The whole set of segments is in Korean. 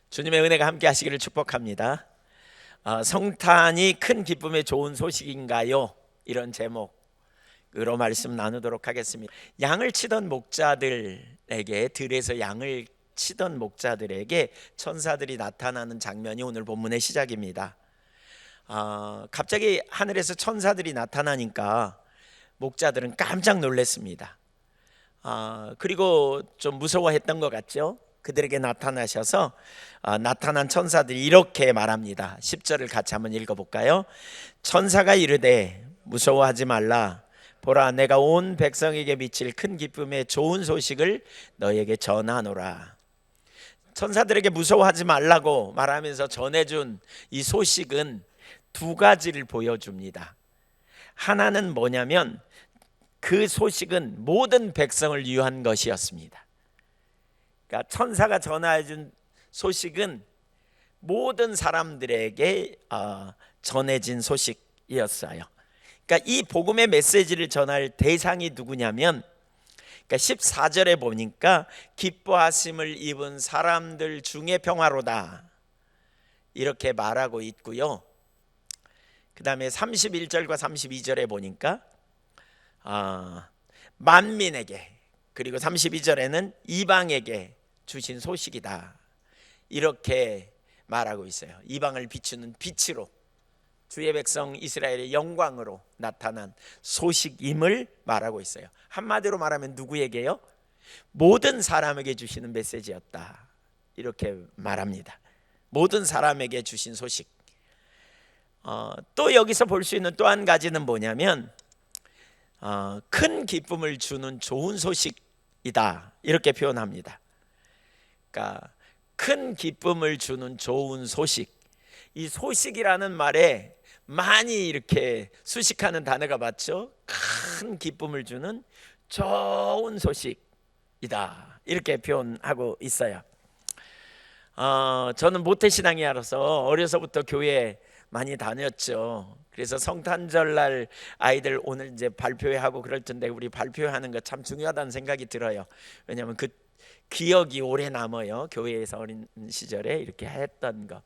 주님의 은혜가 함께 하시기를 축복합니다. 성탄이 큰 기쁨의 좋은 소식인가요? 이런 제목으로 말씀 나누도록 하겠습니다. 양을 치던 목자들에게, 들에서 양을 치던 목자들에게 천사들이 나타나는 장면이 오늘 본문의 시작입니다. 갑자기 하늘에서 천사들이 나타나니까 목자들은 깜짝 놀랐습니다. 그리고 좀 무서워했던 것 같죠? 그들에게 나타나셔서 나타난 천사들이 이렇게 말합니다. 10절을 같이 한번 읽어볼까요? 천사가 이르되 무서워하지 말라. 보라, 내가 온 백성에게 미칠 큰 기쁨의 좋은 소식을 너에게 전하노라. 천사들에게 무서워하지 말라고 말하면서 전해준 이 소식은 두 가지를 보여줍니다. 하나는 뭐냐면 그 소식은 모든 백성을 위한 것이었습니다. 그러니까 천사가 전해준 소식은 모든 사람들에게 전해진 소식이었어요. 그러니까 이 복음의 메시지를 전할 대상이 누구냐면, 그러니까 14절에 보니까 기뻐하심을 입은 사람들 중에 평화로다 이렇게 말하고 있고요. 그 다음에 31절과 32절에 보니까 만민에게, 그리고 32절에는 이방에게 주신 소식이다 이렇게 말하고 있어요. 이방을 비추는 빛으로 주의 백성 이스라엘의 영광으로 나타난 소식임을 말하고 있어요. 한마디로 말하면 누구에게요? 모든 사람에게 주시는 메시지였다 이렇게 말합니다. 모든 사람에게 주신 소식. 또 여기서 볼 수 있는 또 한 가지는 뭐냐면 큰 기쁨을 주는 좋은 소식이다 이렇게 표현합니다. 그러니까 큰 기쁨을 주는 좋은 소식. 이 소식이라는 말에 많이 이렇게 수식하는 단어가 맞죠? 큰 기쁨을 주는 좋은 소식이다 이렇게 표현하고 있어요. 저는 모태신앙이라서 어려서부터 교회 많이 다녔죠. 그래서 성탄절날 아이들 오늘 이제 발표회하고 그럴 텐데 우리 발표하는 거 참 중요하다는 생각이 들어요. 왜냐하면 그 기억이 오래 남아요. 교회에서 어린 시절에 이렇게 했던 거,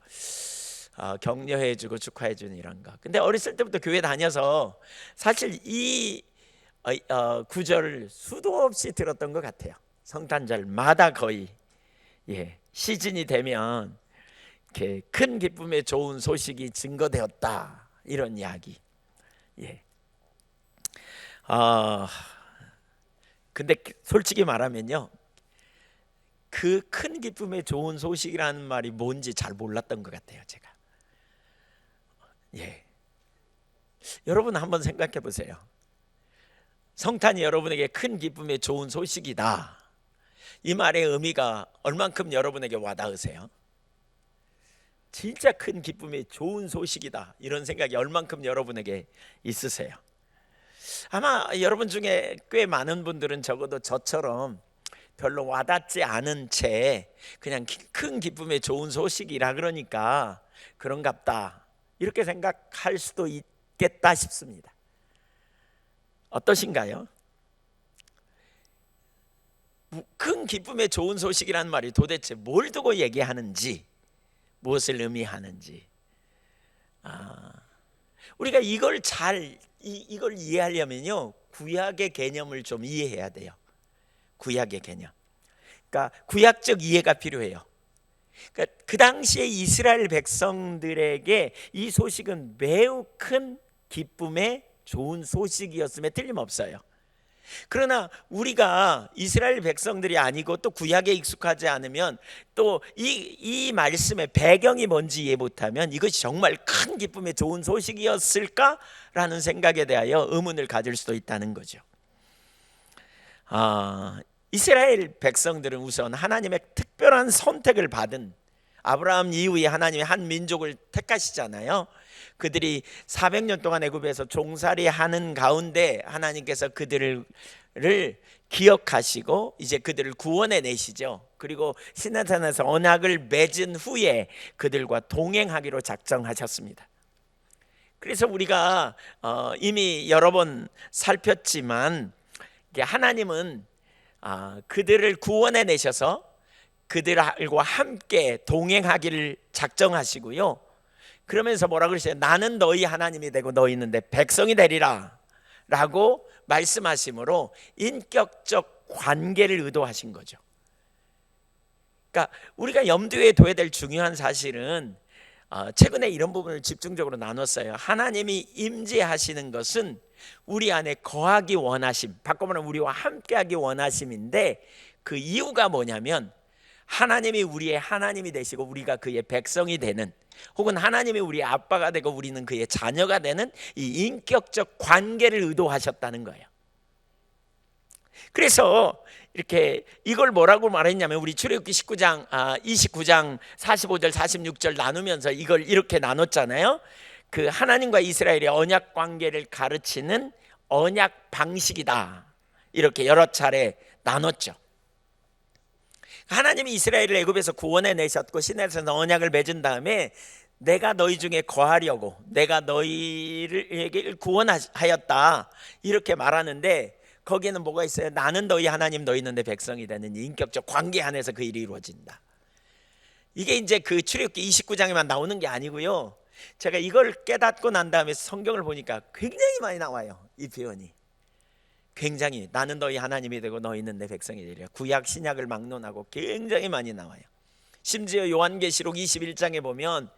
격려해주고 축하해주는 이런 거. 근데 어렸을 때부터 교회 다녀서 사실 이 구절을 수도 없이 들었던 것 같아요. 성탄절마다 거의 시즌이 되면 이렇게 큰 기쁨의 좋은 소식이 증거되었다 이런 이야기. 근데 솔직히 말하면요, 그 큰 기쁨의 좋은 소식이라는 말이 뭔지 잘 몰랐던 것 같아요, 제가. 여러분 한번 생각해 보세요. 성탄이 여러분에게 큰 기쁨의 좋은 소식이다, 이 말의 의미가 얼만큼 여러분에게 와닿으세요? 진짜 큰 기쁨의 좋은 소식이다 이런 생각이 얼만큼 여러분에게 있으세요? 아마 여러분 중에 꽤 많은 분들은 적어도 저처럼 별로 와닿지 않은 채 그냥 큰 기쁨의 좋은 소식이라 그러니까 그런갑다 이렇게 생각할 수도 있겠다 싶습니다. 어떠신가요? 큰 기쁨의 좋은 소식이라는 말이 도대체 뭘 두고 얘기하는지, 무엇을 의미하는지, 우리가 이걸 이걸 이해하려면요, 구약의 개념을 좀 이해해야 돼요. 구약의 개념. 그러니까 구약적 이해가 필요해요. 그러니까 그 당시에 이스라엘 백성들에게 이 소식은 매우 큰 기쁨의 좋은 소식이었음에 틀림없어요. 그러나 우리가 이스라엘 백성들이 아니고 또 구약에 익숙하지 않으면 또 이 말씀의 배경이 뭔지 이해 못하면 이것이 정말 큰 기쁨의 좋은 소식이었을까라는 생각에 대하여 의문을 가질 수도 있다는 거죠. 이스라엘 백성들은 우선 하나님의 특별한 선택을 받은, 아브라함 이후에 하나님이 한 민족을 택하시잖아요. 그들이 400년 동안 애굽에서 종살이하는 가운데 하나님께서 그들을 기억하시고 이제 그들을 구원해 내시죠. 그리고 시내산에서 언약을 맺은 후에 그들과 동행하기로 작정하셨습니다. 그래서 우리가 이미 여러 번 살폈지만 하나님은 그들을 구원해 내셔서 그들과 함께 동행하기를 작정하시고요. 그러면서 뭐라 그러세요? 나는 너희 하나님이 되고 너희는 내 백성이 되리라 라고 말씀하심으로 인격적 관계를 의도하신 거죠. 그러니까 우리가 염두에 둬야 될 중요한 사실은 최근에 이런 부분을 집중적으로 나눴어요. 하나님이 임재하시는 것은 우리 안에 거하기 원하심, 바꿔 말하면 우리와 함께하기 원하심인데, 그 이유가 뭐냐면 하나님이 우리의 하나님이 되시고 우리가 그의 백성이 되는, 혹은 하나님이 우리의 아빠가 되고 우리는 그의 자녀가 되는 이 인격적 관계를 의도하셨다는 거예요. 그래서 이렇게 이걸 뭐라고 말했냐면, 우리 출애굽기 29장 45절 46절 나누면서 이걸 이렇게 나눴잖아요. 그 하나님과 이스라엘의 언약 관계를 가르치는 언약 방식이다, 이렇게 여러 차례 나눴죠. 하나님이 이스라엘을 애굽에서 구원해 내셨고 시내에서 언약을 맺은 다음에 내가 너희 중에 거하려고 내가 너희를 구원하였다, 이렇게 말하는데, 거기에는 뭐가 있어요? 나는 너희 하나님, 너희는 내 백성이 되는 인격적 관계 안에서 그 일이 이루어진다. 이게 이제 그 출애굽기 29장에만 나오는 게 아니고요. 제가 이걸 깨닫고 난 다음에 성경을 보니까 굉장히 많이 나와요. 이 표현이 굉장히, 나는 너희 하나님이 되고 너희는 내 백성이 되리라. 구약 신약을 막론하고 굉장히 많이 나와요. 심지어 요한계시록 21장에 보면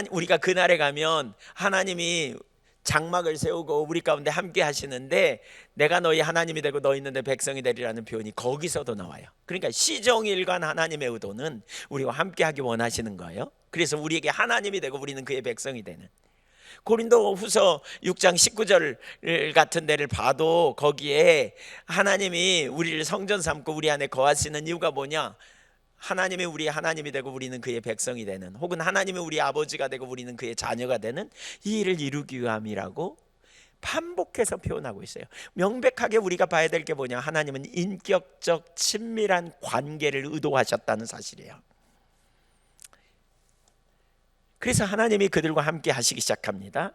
우리가 그날에 가면 하나님이 장막을 세우고 우리 가운데 함께 하시는데, 내가 너희 하나님이 되고 너희는 내 백성이 되리라는 표현이 거기서도 나와요. 그러니까 시종일관 하나님의 의도는 우리와 함께 하기 원하시는 거예요. 그래서 우리에게 하나님이 되고 우리는 그의 백성이 되는, 고린도 후서 6장 19절 같은 데를 봐도 거기에 하나님이 우리를 성전 삼고 우리 안에 거하시는 이유가 뭐냐? 하나님이 우리의 하나님이 되고 우리는 그의 백성이 되는, 혹은 하나님이 우리의 아버지가 되고 우리는 그의 자녀가 되는 이 일을 이루기 위함이라고 반복해서 표현하고 있어요. 명백하게 우리가 봐야 될 게 뭐냐? 하나님은 인격적 친밀한 관계를 의도하셨다는 사실이에요. 그래서 하나님이 그들과 함께 하시기 시작합니다.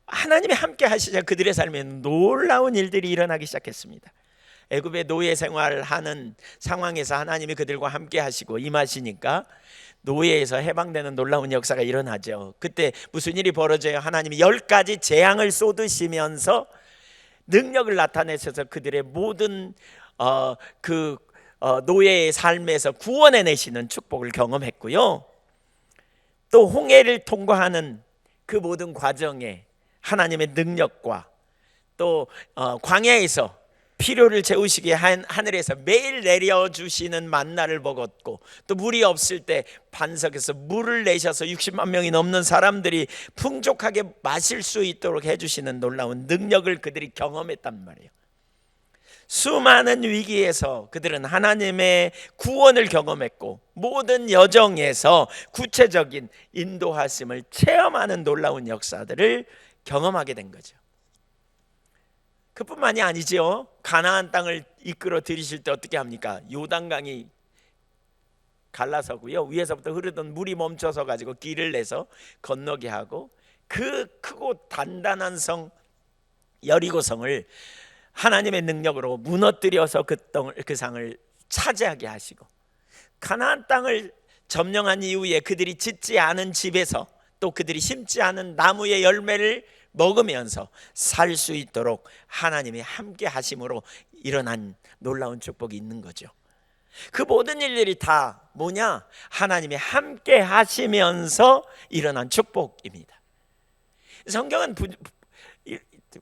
하나님이 함께 하시자 그들의 삶에 놀라운 일들이 일어나기 시작했습니다. 애굽의 노예 생활하는 상황에서 하나님이 그들과 함께 하시고 임하시니까 노예에서 해방되는 놀라운 역사가 일어나죠. 그때 무슨 일이 벌어져요? 하나님이 10가지 재앙을 쏟으시면서 능력을 나타내셔서 그들의 모든 노예의 삶에서 구원해 내시는 축복을 경험했고요. 또 홍해를 통과하는 그 모든 과정에 하나님의 능력과, 또 광야에서 필요를 채우시기에 하늘에서 매일 내려주시는 만나를 먹었고, 또 물이 없을 때 반석에서 물을 내셔서 60만 명이 넘는 사람들이 풍족하게 마실 수 있도록 해주시는 놀라운 능력을 그들이 경험했단 말이에요. 수많은 위기에서 그들은 하나님의 구원을 경험했고, 모든 여정에서 구체적인 인도하심을 체험하는 놀라운 역사들을 경험하게 된 거죠. 그뿐만이 아니죠. 가나안 땅을 이끌어 들이실 때 어떻게 합니까? 요단강이 갈라서고요, 위에서부터 흐르던 물이 멈춰서 가지고 길을 내서 건너게 하고, 그 크고 단단한 성 여리고성을 하나님의 능력으로 무너뜨려서 그 상을 차지하게 하시고, 가나안 땅을 점령한 이후에 그들이 짓지 않은 집에서 또 그들이 심지 않은 나무의 열매를 먹으면서 살 수 있도록 하나님이 함께 하심으로 일어난 놀라운 축복이 있는 거죠. 그 모든 일들이 다 뭐냐? 하나님이 함께 하시면서 일어난 축복입니다. 성경은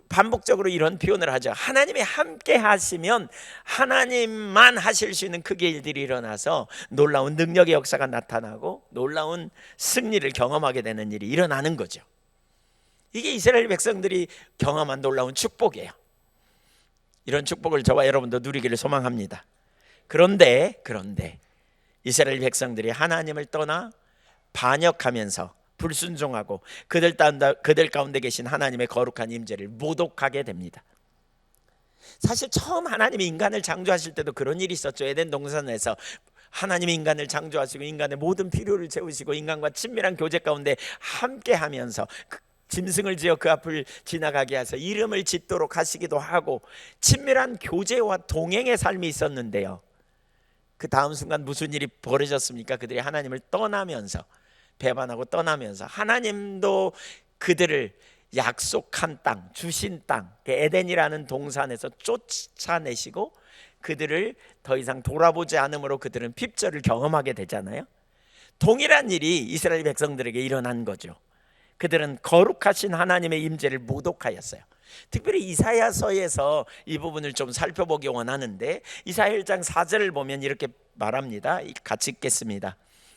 반복적으로 이런 표현을 하죠. 하나님이 함께 하시면 하나님만 하실 수 있는 크게 일들이 일어나서 놀라운 능력의 역사가 나타나고 놀라운 승리를 경험하게 되는 일이 일어나는 거죠. 이게 이스라엘 백성들이 경험한 놀라운 축복이에요. 이런 축복을 저와 여러분도 누리기를 소망합니다. 그런데 이스라엘 백성들이 하나님을 떠나 반역하면서 불순종하고 그들 가운데 계신 하나님의 거룩한 임재를 모독하게 됩니다. 사실 처음 하나님이 인간을 창조하실 때도 그런 일이 있었죠. 에덴 동산에서 하나님이 인간을 창조하시고 인간의 모든 필요를 채우시고 인간과 친밀한 교제 가운데 함께하면서 짐승을 지어 그 앞을 지나가게 해서 이름을 짓도록 하시기도 하고 친밀한 교제와 동행의 삶이 있었는데요, 그 다음 순간 무슨 일이 벌어졌습니까? 그들이 하나님을 떠나면서, 배반하고 떠나면서, 하나님도 그들을 약속한 땅, 주신 땅, 에덴이라는 동산에서 쫓아내시고 그들을 더 이상 돌아보지 않으므로 그들은 핍절을 경험하게 되잖아요. 동일한 일이 이스라엘 백성들에게 일어난 거죠. 그들은 거룩하신 하나님의 임재를 모독하였어요. 특별히 이사야서에서 이 부분을 좀 살펴보기 원하는데, 이사야 1장 4절을 보면 이렇게 말합니다. 같이 읽겠습니다.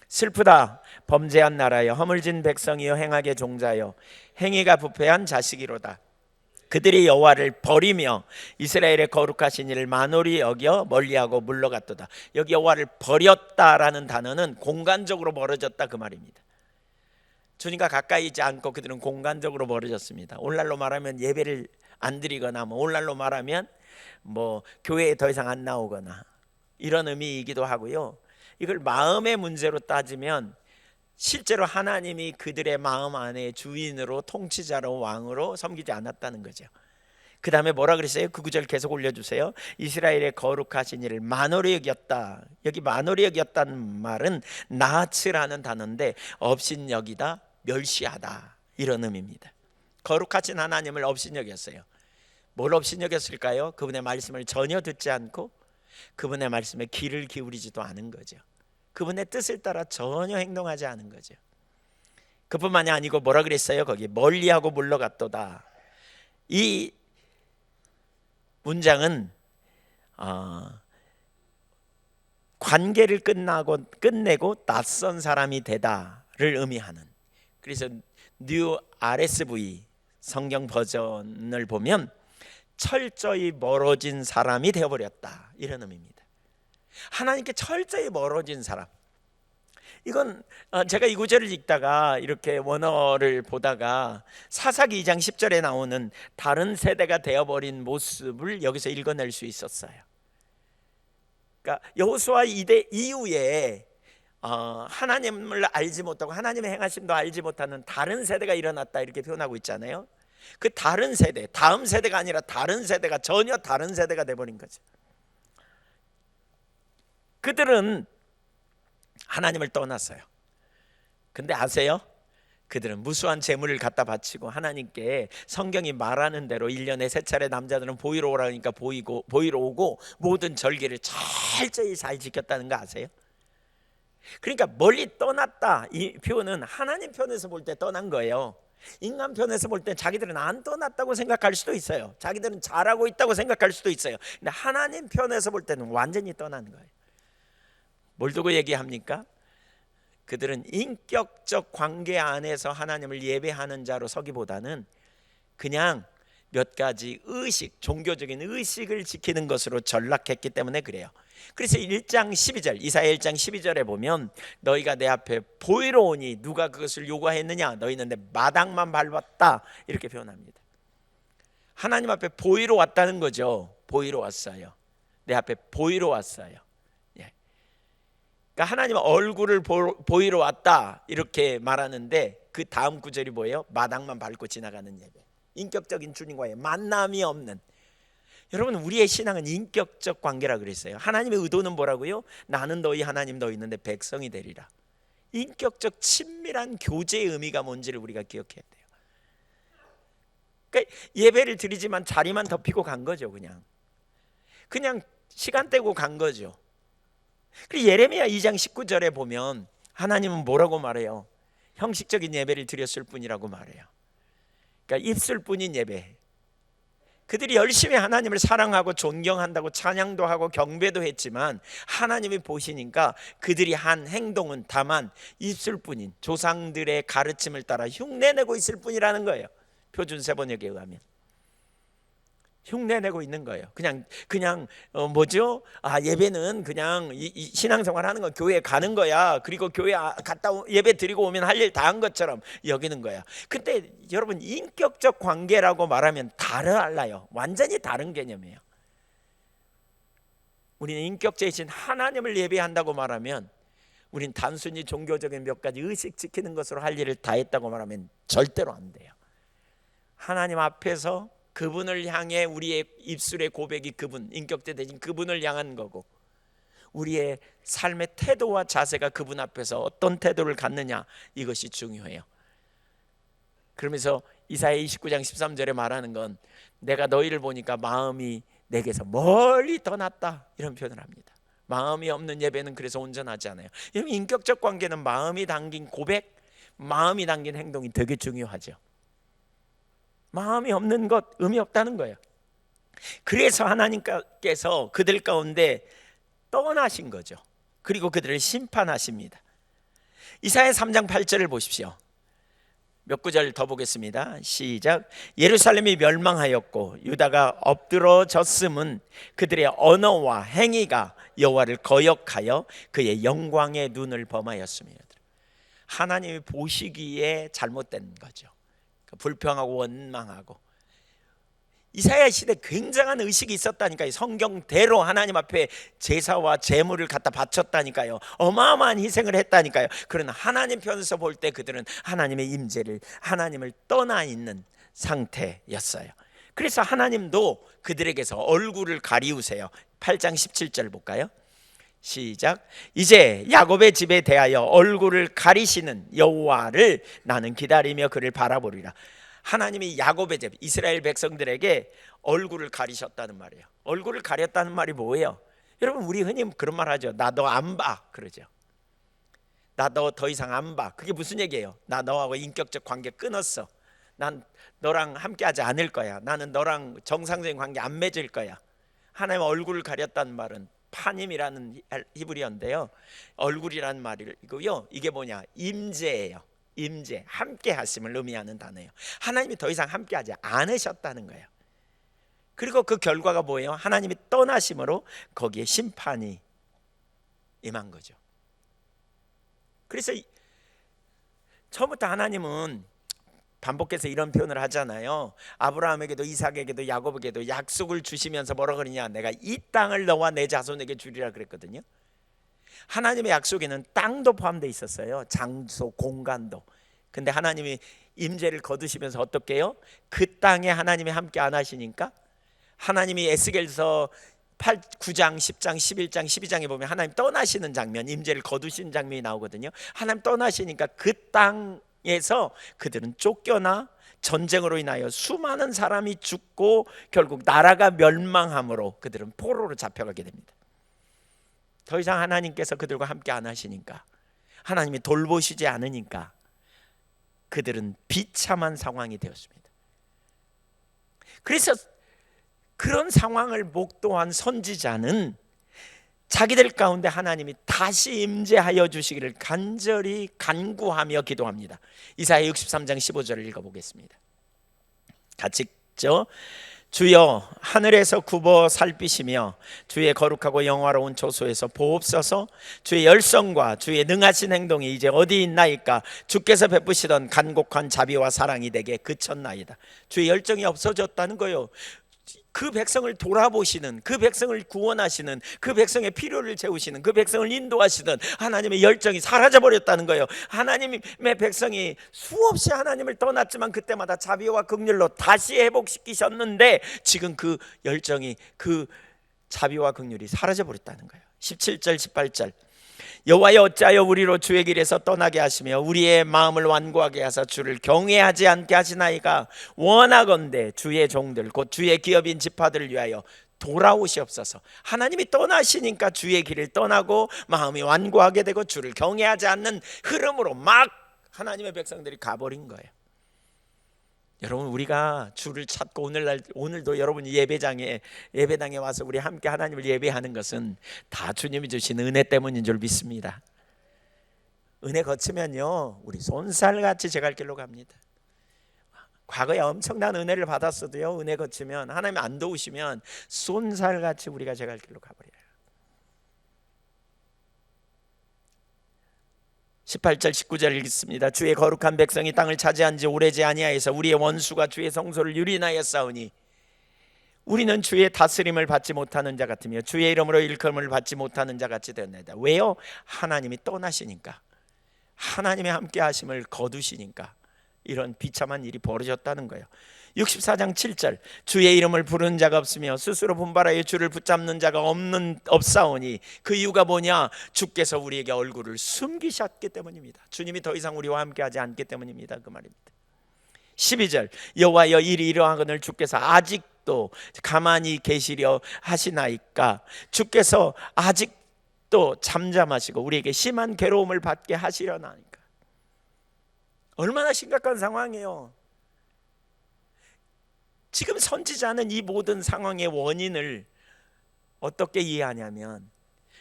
슬프다 범죄한 나라여, 허물진 백성이여, 행악의 종자여, 행위가 부패한 자식이로다. 그들이 여호와를 버리며 이스라엘의 거룩하신 이를 만홀히 여겨 멀리하고 물러갔도다. 여기 여호와를 버렸다라는 단어는 공간적으로 멀어졌다 그 말입니다. 주님과 가까이 있지 않고 그들은 공간적으로 멀어졌습니다. 오늘날로 말하면 예배를 안 드리거나, 오늘날로 말하면 교회에 더 이상 안 나오거나, 이런 의미이기도 하고요. 이걸 마음의 문제로 따지면 실제로 하나님이 그들의 마음 안에 주인으로, 통치자로, 왕으로 섬기지 않았다는 거죠. 그 다음에 뭐라 그랬어요? 그 구절 계속 올려주세요. 이스라엘의 거룩하신 이를 만홀히 여겼다. 여기 만홀히 여겼다는 말은 나하츠라는 단어인데, 업신여기다, 멸시하다, 이런 의미입니다. 거룩하신 하나님을 업신여겼어요. 뭘 업신여겼을까요? 그분의 말씀을 전혀 듣지 않고 그분의 말씀에 귀를 기울이지도 않은 거죠. 그분의 뜻을 따라 전혀 행동하지 않은 거죠. 그뿐만이 아니고 뭐라 그랬어요? 거기 멀리하고 물러갔도다. 이 문장은 관계를 끝내고 낯선 사람이 되다를 의미하는, 그래서 뉴 RSV 성경 버전을 보면 철저히 멀어진 사람이 되어버렸다, 이런 의미입니다. 하나님께 철저히 멀어진 사람. 이건 제가 이 구절을 읽다가 이렇게 원어를 보다가 사사기 2장 10절에 나오는 다른 세대가 되어버린 모습을 여기서 읽어낼 수 있었어요. 그러니까 여호수아 이후에 하나님을 알지 못하고 하나님의 행하심도 알지 못하는 다른 세대가 일어났다, 이렇게 표현하고 있잖아요. 그 다른 세대, 다음 세대가 아니라 다른 세대가, 전혀 다른 세대가 돼버린 거죠. 그들은 하나님을 떠났어요. 근데 아세요? 그들은 무수한 재물을 갖다 바치고 하나님께 성경이 말하는 대로 1년에 3차례 남자들은 보이러 오라니까 보이러 오고 모든 절기를 철저히 잘 지켰다는 거 아세요? 그러니까 멀리 떠났다, 이 표현은 하나님 편에서 볼 때 떠난 거예요. 인간 편에서 볼 때 자기들은 안 떠났다고 생각할 수도 있어요. 자기들은 잘하고 있다고 생각할 수도 있어요. 근데 하나님 편에서 볼 때는 완전히 떠난 거예요. 뭘 두고 얘기합니까? 그들은 인격적 관계 안에서 하나님을 예배하는 자로 서기보다는 그냥 몇 가지 의식, 종교적인 의식을 지키는 것으로 전락했기 때문에 그래요. 그래서 1장 12절, 이사야 1장 12절에 보면 너희가 내 앞에 보이러 오니 누가 그것을 요구했느냐, 너희는 내 마당만 밟았다, 이렇게 표현합니다. 하나님 앞에 보이러 왔다는 거죠. 보이러 왔어요. 내 앞에 보이러 왔어요. 그러니까 하나님 얼굴을 보이러 왔다, 이렇게 말하는데 그 다음 구절이 뭐예요? 마당만 밟고 지나가는 예배. 인격적인 주님과의 만남이 없는. 여러분, 우리의 신앙은 인격적 관계라 그랬어요. 하나님의 의도는 뭐라고요? 나는 너희 하나님, 너희는 내 백성이 되리라. 인격적 친밀한 교제의 의미가 뭔지를 우리가 기억해야 돼요. 그러니까 예배를 드리지만 자리만 덮이고 간 거죠. 그냥 시간 떼고 간 거죠. 그리고 예레미야 2장 19절에 보면 하나님은 뭐라고 말해요? 형식적인 예배를 드렸을 뿐이라고 말해요. 그러니까 입술 뿐인 예배. 그들이 열심히 하나님을 사랑하고 존경한다고 찬양도 하고 경배도 했지만 하나님이 보시니까 그들이 한 행동은 다만 입술 뿐인, 조상들의 가르침을 따라 흉내내고 있을 뿐이라는 거예요. 표준 세번역에 의하면 흉내내고 있는 거예요. 뭐죠? 예배는 그냥 이 신앙생활 하는 건 교회에 가는 거야. 그리고 교회 갔다 예배 드리고 오면 할 일 다 한 것처럼 여기는 거야. 근데 여러분, 인격적 관계라고 말하면 달라요. 완전히 다른 개념이에요. 우리는 인격체이신 하나님을 예배한다고 말하면 우린 단순히 종교적인 몇 가지 의식 지키는 것으로 할 일을 다 했다고 말하면 절대로 안 돼요. 하나님 앞에서 그분을 향해 우리의 입술의 고백이 그분, 인격체 대신 그분을 향한 거고, 우리의 삶의 태도와 자세가 그분 앞에서 어떤 태도를 갖느냐, 이것이 중요해요. 그러면서 이사야 29장 13절에 말하는 건 내가 너희를 보니까 마음이 내게서 멀리 떠났다, 이런 표현을 합니다. 마음이 없는 예배는 그래서 온전하지 않아요. 인격적 관계는 마음이 담긴 고백, 마음이 담긴 행동이 되게 중요하죠. 마음이 없는 것 의미 없다는 거예요. 그래서 하나님께서 그들 가운데 떠나신 거죠. 그리고 그들을 심판하십니다. 이사야 3장 8절을 보십시오. 몇 구절 더 보겠습니다. 시작. 예루살렘이 멸망하였고 유다가 엎드러졌음은 그들의 언어와 행위가 여호와를 거역하여 그의 영광의 눈을 범하였습니다. 하나님이 보시기에 잘못된 거죠. 불평하고 원망하고. 이사야 시대 굉장한 의식이 있었다니까요. 성경대로 하나님 앞에 제사와 제물을 갖다 바쳤다니까요. 어마어마한 희생을 했다니까요. 그러나 하나님 편에서 볼 때 그들은 하나님의 임재를, 하나님을 떠나 있는 상태였어요. 그래서 하나님도 그들에게서 얼굴을 가리우세요. 8장 17절 볼까요? 시작. 이제 야곱의 집에 대하여 얼굴을 가리시는 여호와를 나는 기다리며 그를 바라보리라. 하나님이 야곱의 집, 이스라엘 백성들에게 얼굴을 가리셨다는 말이에요. 얼굴을 가렸다는 말이 뭐예요? 여러분, 우리 흔히 그런 말 하죠. 나 너 안 봐, 그러죠. 나 너 더 이상 안 봐. 그게 무슨 얘기예요? 나 너하고 인격적 관계 끊었어. 난 너랑 함께하지 않을 거야. 나는 너랑 정상적인 관계 안 맺을 거야. 하나님 얼굴을 가렸다는 말은 파님이라는 히브리어인데요, 얼굴이라는 말이고요, 이게 뭐냐? 임재예요. 임재, 함께 하심을 의미하는 단어예요. 하나님이 더 이상 함께하지 않으셨다는 거예요. 그리고 그 결과가 뭐예요? 하나님이 떠나심으로 거기에 심판이 임한 거죠. 그래서 처음부터 하나님은 반복해서 이런 표현을 하잖아요. 아브라함에게도 이삭에게도 야곱에게도 약속을 주시면서 뭐라 그러냐? 내가 이 땅을 너와 내 자손에게 주리라 그랬거든요. 하나님의 약속에는 땅도 포함되어 있었어요. 장소, 공간도. 근데 하나님이 임재를 거두시면서 어떻게 해요? 그 땅에 하나님이 함께 안 하시니까, 하나님이 에스겔서 9장, 10장, 11장, 12장에 보면 하나님 떠나시는 장면, 임재를 거두신 장면이 나오거든요. 하나님 떠나시니까 그 땅에서 그들은 쫓겨나 전쟁으로 인하여 수많은 사람이 죽고 결국 나라가 멸망함으로 그들은 포로로 잡혀가게 됩니다. 더 이상 하나님께서 그들과 함께 안 하시니까, 하나님이 돌보시지 않으니까 그들은 비참한 상황이 되었습니다. 그래서 그런 상황을 목도한 선지자는 자기들 가운데 하나님이 다시 임재하여 주시기를 간절히 간구하며 기도합니다. 이사야 63장 15절을 읽어보겠습니다. 같이 읽죠. 주여, 하늘에서 굽어 살피시며 주의 거룩하고 영화로운 조소에서 보옵소서. 주의 열성과 주의 능하신 행동이 이제 어디 있나이까? 주께서 베푸시던 간곡한 자비와 사랑이 내게 그쳤나이다. 주의 열정이 없어졌다는 거예요. 그 백성을 돌아보시는, 그 백성을 구원하시는, 그 백성의 필요를 채우시는, 그 백성을 인도하시던 하나님의 열정이 사라져버렸다는 거예요. 하나님의 백성이 수없이 하나님을 떠났지만 그때마다 자비와 긍휼로 다시 회복시키셨는데 지금 그 열정이, 그 자비와 긍휼이 사라져버렸다는 거예요. 17절 18절. 여호와여, 어찌하여 우리로 주의 길에서 떠나게 하시며 우리의 마음을 완고하게 하사 주를 경외하지 않게 하시나이까? 원하건대 주의 종들 곧 주의 기업인 지파들을 위하여 돌아오시옵소서. 하나님이 떠나시니까 주의 길을 떠나고 마음이 완고하게 되고 주를 경외하지 않는 흐름으로 막 하나님의 백성들이 가버린 거예요. 여러분, 우리가 주를 찾고 오늘도 여러분이 예배당에 와서 우리 함께 하나님을 예배하는 것은 다 주님이 주신 은혜 때문인 줄 믿습니다. 은혜 거치면요, 우리 손살같이 제 갈 길로 갑니다. 과거에 엄청난 은혜를 받았어도요, 은혜 거치면 하나님 안 도우시면 손살같이 우리가 제 갈 길로 가버려요. 18절 19절 읽습니다. 주의 거룩한 백성이 땅을 차지한 지 오래지 아니하여서 우리의 원수가 주의 성소를 유린하여 싸우니 우리는 주의 다스림을 받지 못하는 자 같으며 주의 이름으로 일컬음을 받지 못하는 자 같이 되었나이다. 왜요? 하나님이 떠나시니까, 하나님의 함께 하심을 거두시니까 이런 비참한 일이 벌어졌다는 거예요. 64장 7절 주의 이름을 부르는 자가 없으며 스스로 분발하여 주를 붙잡는 자가 없사오니 그 이유가 뭐냐? 주께서 우리에게 얼굴을 숨기셨기 때문입니다. 주님이 더 이상 우리와 함께하지 않기 때문입니다. 그 말입니다. 12절 여호와여 일이 이러하거늘 주께서 아직도 가만히 계시려 하시나이까? 주께서 아직도 잠잠하시고 우리에게 심한 괴로움을 받게 하시려나이까? 얼마나 심각한 상황이에요. 지금 선지자는 이 모든 상황의 원인을 어떻게 이해하냐면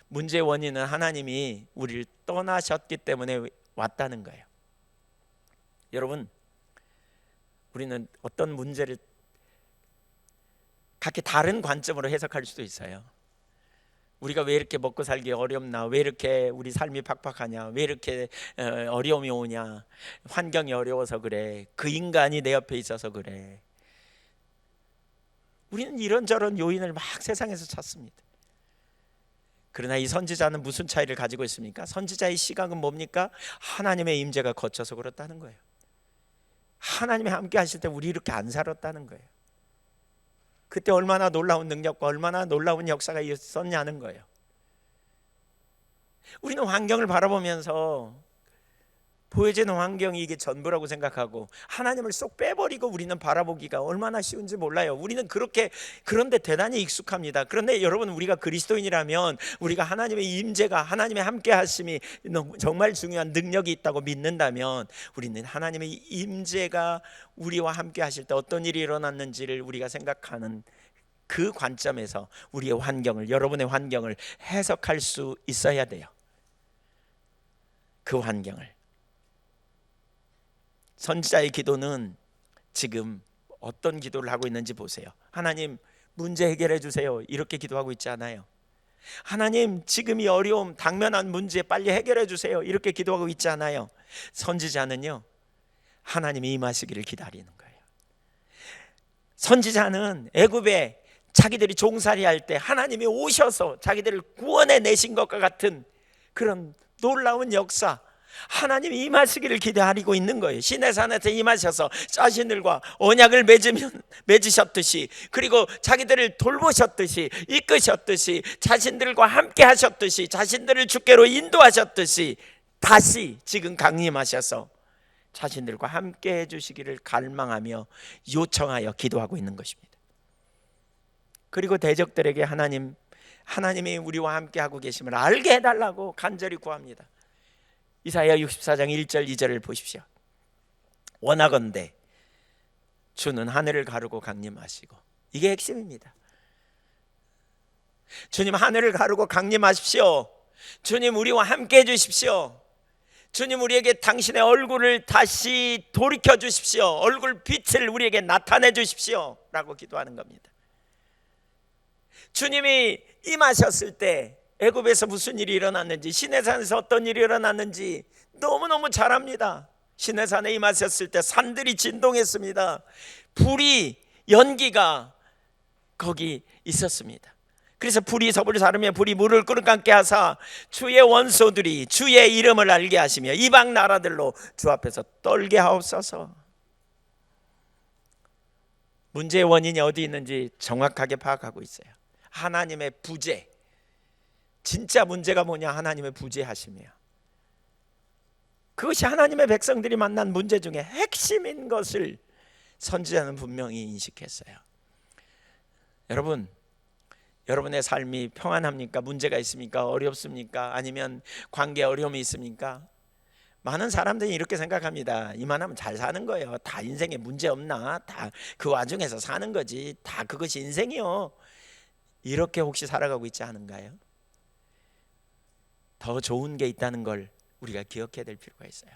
문제의 원인은 하나님이 우리를 떠나셨기 때문에 왔다는 거예요. 여러분, 우리는 어떤 문제를 각기 다른 관점으로 해석할 수도 있어요. 우리가 왜 이렇게 먹고 살기 어렵나? 왜 이렇게 우리 삶이 팍팍하냐? 왜 이렇게 어려움이 오냐? 환경이 어려워서 그래. 그 인간이 내 옆에 있어서 그래. 우리는 이런저런 요인을 막 세상에서 찾습니다. 그러나 이 선지자는 무슨 차이를 가지고 있습니까? 선지자의 시각은 뭡니까? 하나님의 임재가 거쳐서 그렇다는 거예요. 하나님이 함께 하실 때 우리 이렇게 안 살았다는 거예요. 그때 얼마나 놀라운 능력과 얼마나 놀라운 역사가 있었냐는 거예요. 우리는 환경을 바라보면서 보여지는 환경이 이게 전부라고 생각하고 하나님을 쏙 빼버리고 우리는 바라보기가 얼마나 쉬운지 몰라요. 우리는 그런데 대단히 익숙합니다. 그런데 여러분, 우리가 그리스도인이라면 우리가 하나님의 임재가, 하나님의 함께 하심이 정말 중요한 능력이 있다고 믿는다면 우리는 하나님의 임재가 우리와 함께 하실 때 어떤 일이 일어났는지를 우리가 생각하는 그 관점에서 우리의 환경을, 여러분의 환경을 해석할 수 있어야 돼요. 그 환경을. 선지자의 기도는 지금 어떤 기도를 하고 있는지 보세요. 하나님, 문제 해결해 주세요. 이렇게 기도하고 있지 않아요. 하나님, 지금 이 어려움, 당면한 문제 빨리 해결해 주세요. 이렇게 기도하고 있지 않아요. 선지자는요, 하나님이 임하시기를 기다리는 거예요. 선지자는 애굽에 자기들이 종살이할 때 하나님이 오셔서 자기들을 구원해 내신 것과 같은 그런 놀라운 역사, 하나님이 임하시기를 기다리고 있는 거예요. 시내산에서 임하셔서 자신들과 언약을 맺으셨듯이, 그리고 자기들을 돌보셨듯이, 이끄셨듯이, 자신들과 함께 하셨듯이, 자신들을 주께로 인도하셨듯이 다시 지금 강림하셔서 자신들과 함께 해주시기를 갈망하며 요청하여 기도하고 있는 것입니다. 그리고 대적들에게 하나님이 우리와 함께 하고 계심을 알게 해달라고 간절히 구합니다. 이사야 64장 1절 2절을 보십시오. 원하건대 주는 하늘을 가르고 강림하시고, 이게 핵심입니다. 주님, 하늘을 가르고 강림하십시오. 주님, 우리와 함께 해주십시오. 주님, 우리에게 당신의 얼굴을 다시 돌이켜 주십시오. 얼굴 빛을 우리에게 나타내 주십시오 라고 기도하는 겁니다. 주님이 임하셨을 때 애굽에서 무슨 일이 일어났는지, 시내산에서 어떤 일이 일어났는지 너무너무 잘 압니다. 시내산에 임하셨을 때 산들이 진동했습니다. 불이, 연기가 거기 있었습니다. 그래서 불이 섭을 자르며 불이 물을 끓감게 하사 주의 원소들이 주의 이름을 알게 하시며 이방 나라들로 주 앞에서 떨게 하옵소서. 문제의 원인이 어디 있는지 정확하게 파악하고 있어요. 하나님의 부재, 진짜 문제가 뭐냐? 하나님의 부재하심이에요. 그것이 하나님의 백성들이 만난 문제 중에 핵심인 것을 선지자는 분명히 인식했어요. 여러분, 여러분의 삶이 평안합니까? 문제가 있습니까? 어렵습니까? 아니면 관계에 어려움이 있습니까? 많은 사람들이 이렇게 생각합니다. 이만하면 잘 사는 거예요. 다 인생에 문제 없나? 다 그 와중에서 사는 거지. 다 그것이 인생이요. 이렇게 혹시 살아가고 있지 않은가요? 더 좋은 게 있다는 걸 우리가 기억해야 될 필요가 있어요.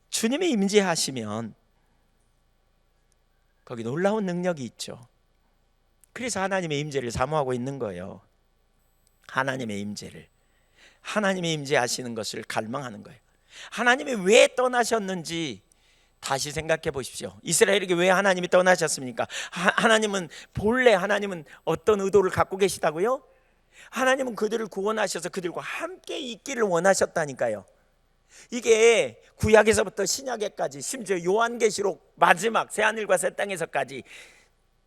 주님이 임재하시면 거기 놀라운 능력이 있죠. 그래서 하나님의 임재를 사모하고 있는 거예요. 하나님의 임재를, 하나님이 임재하시는 것을 갈망하는 거예요. 하나님이 왜 떠나셨는지 다시 생각해 보십시오. 이스라엘에게 왜 하나님이 떠나셨습니까? 하나님은 본래 하나님은 어떤 의도를 갖고 계시다고요? 하나님은 그들을 구원하셔서 그들과 함께 있기를 원하셨다니까요. 이게 구약에서부터 신약에까지, 심지어 요한계시록 마지막 새하늘과 새 땅에서까지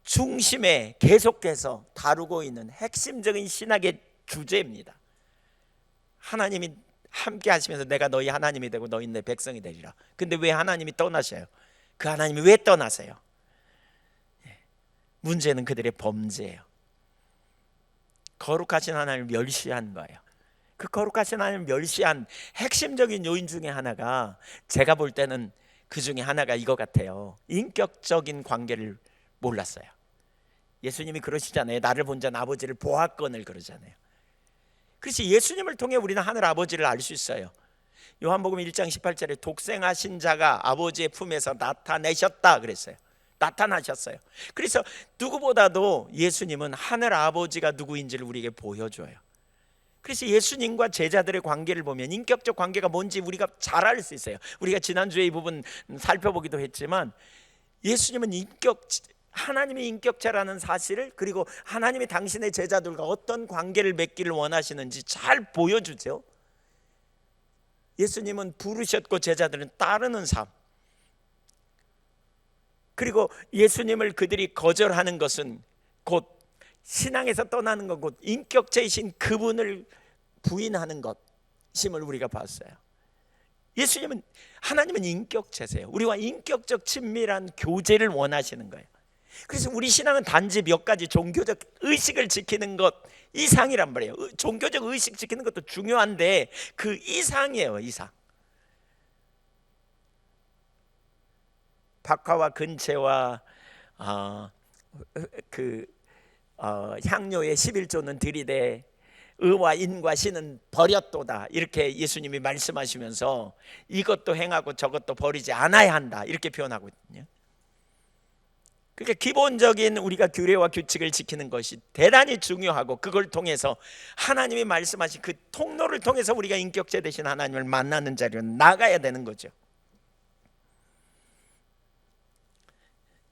중심에 계속해서 다루고 있는 핵심적인 신학의 주제입니다. 하나님이 함께 하시면서 내가 너희 하나님이 되고 너희 내 백성이 되리라. 근데 왜 하나님이 떠나셔요? 그 하나님이 왜 떠나세요? 문제는 그들의 범죄예요. 거룩하신 하나님을 멸시한 거예요. 그 거룩하신 하나님을 멸시한 핵심적인 요인 중에 하나가, 제가 볼 때는 그 중에 하나가 이거 같아요. 인격적인 관계를 몰랐어요. 예수님이 그러시잖아요. 나를 본 자는 아버지를 보았거늘 그러잖아요. 그래서 예수님을 통해 우리는 하늘 아버지를 알 수 있어요. 요한복음 1장 18절에 독생하신 자가 아버지의 품에서 나타내셨다 그랬어요. 나타나셨어요. 그래서 누구보다도 예수님은 하늘 아버지가 누구인지를 우리에게 보여줘요. 그래서 예수님과 제자들의 관계를 보면 인격적 관계가 뭔지 우리가 잘 알 수 있어요. 우리가 지난주에 이 부분 살펴보기도 했지만, 예수님은 하나님의 인격체라는 사실을, 그리고 하나님이 당신의 제자들과 어떤 관계를 맺기를 원하시는지 잘 보여주죠. 예수님은 부르셨고 제자들은 따르는 삶, 그리고 예수님을 그들이 거절하는 것은 곧 신앙에서 떠나는 것, 곧 인격체이신 그분을 부인하는 것임을 우리가 봤어요. 예수님은, 하나님은 인격체세요. 우리와 인격적 친밀한 교제를 원하시는 거예요. 그래서 우리 신앙은 단지 몇 가지 종교적 의식을 지키는 것 이상이란 말이에요. 종교적 의식 지키는 것도 중요한데 그 이상이에요. 이상. 박화와 근체와 향료의 11조는 들이되 의와 인과 신은 버렸도다, 이렇게 예수님이 말씀하시면서 이것도 행하고 저것도 버리지 않아야 한다, 이렇게 표현하거든요. 그러니까 기본적인 우리가 규례와 규칙을 지키는 것이 대단히 중요하고, 그걸 통해서 하나님이 말씀하신 그 통로를 통해서 우리가 인격체 되신 하나님을 만나는 자리로 나가야 되는 거죠.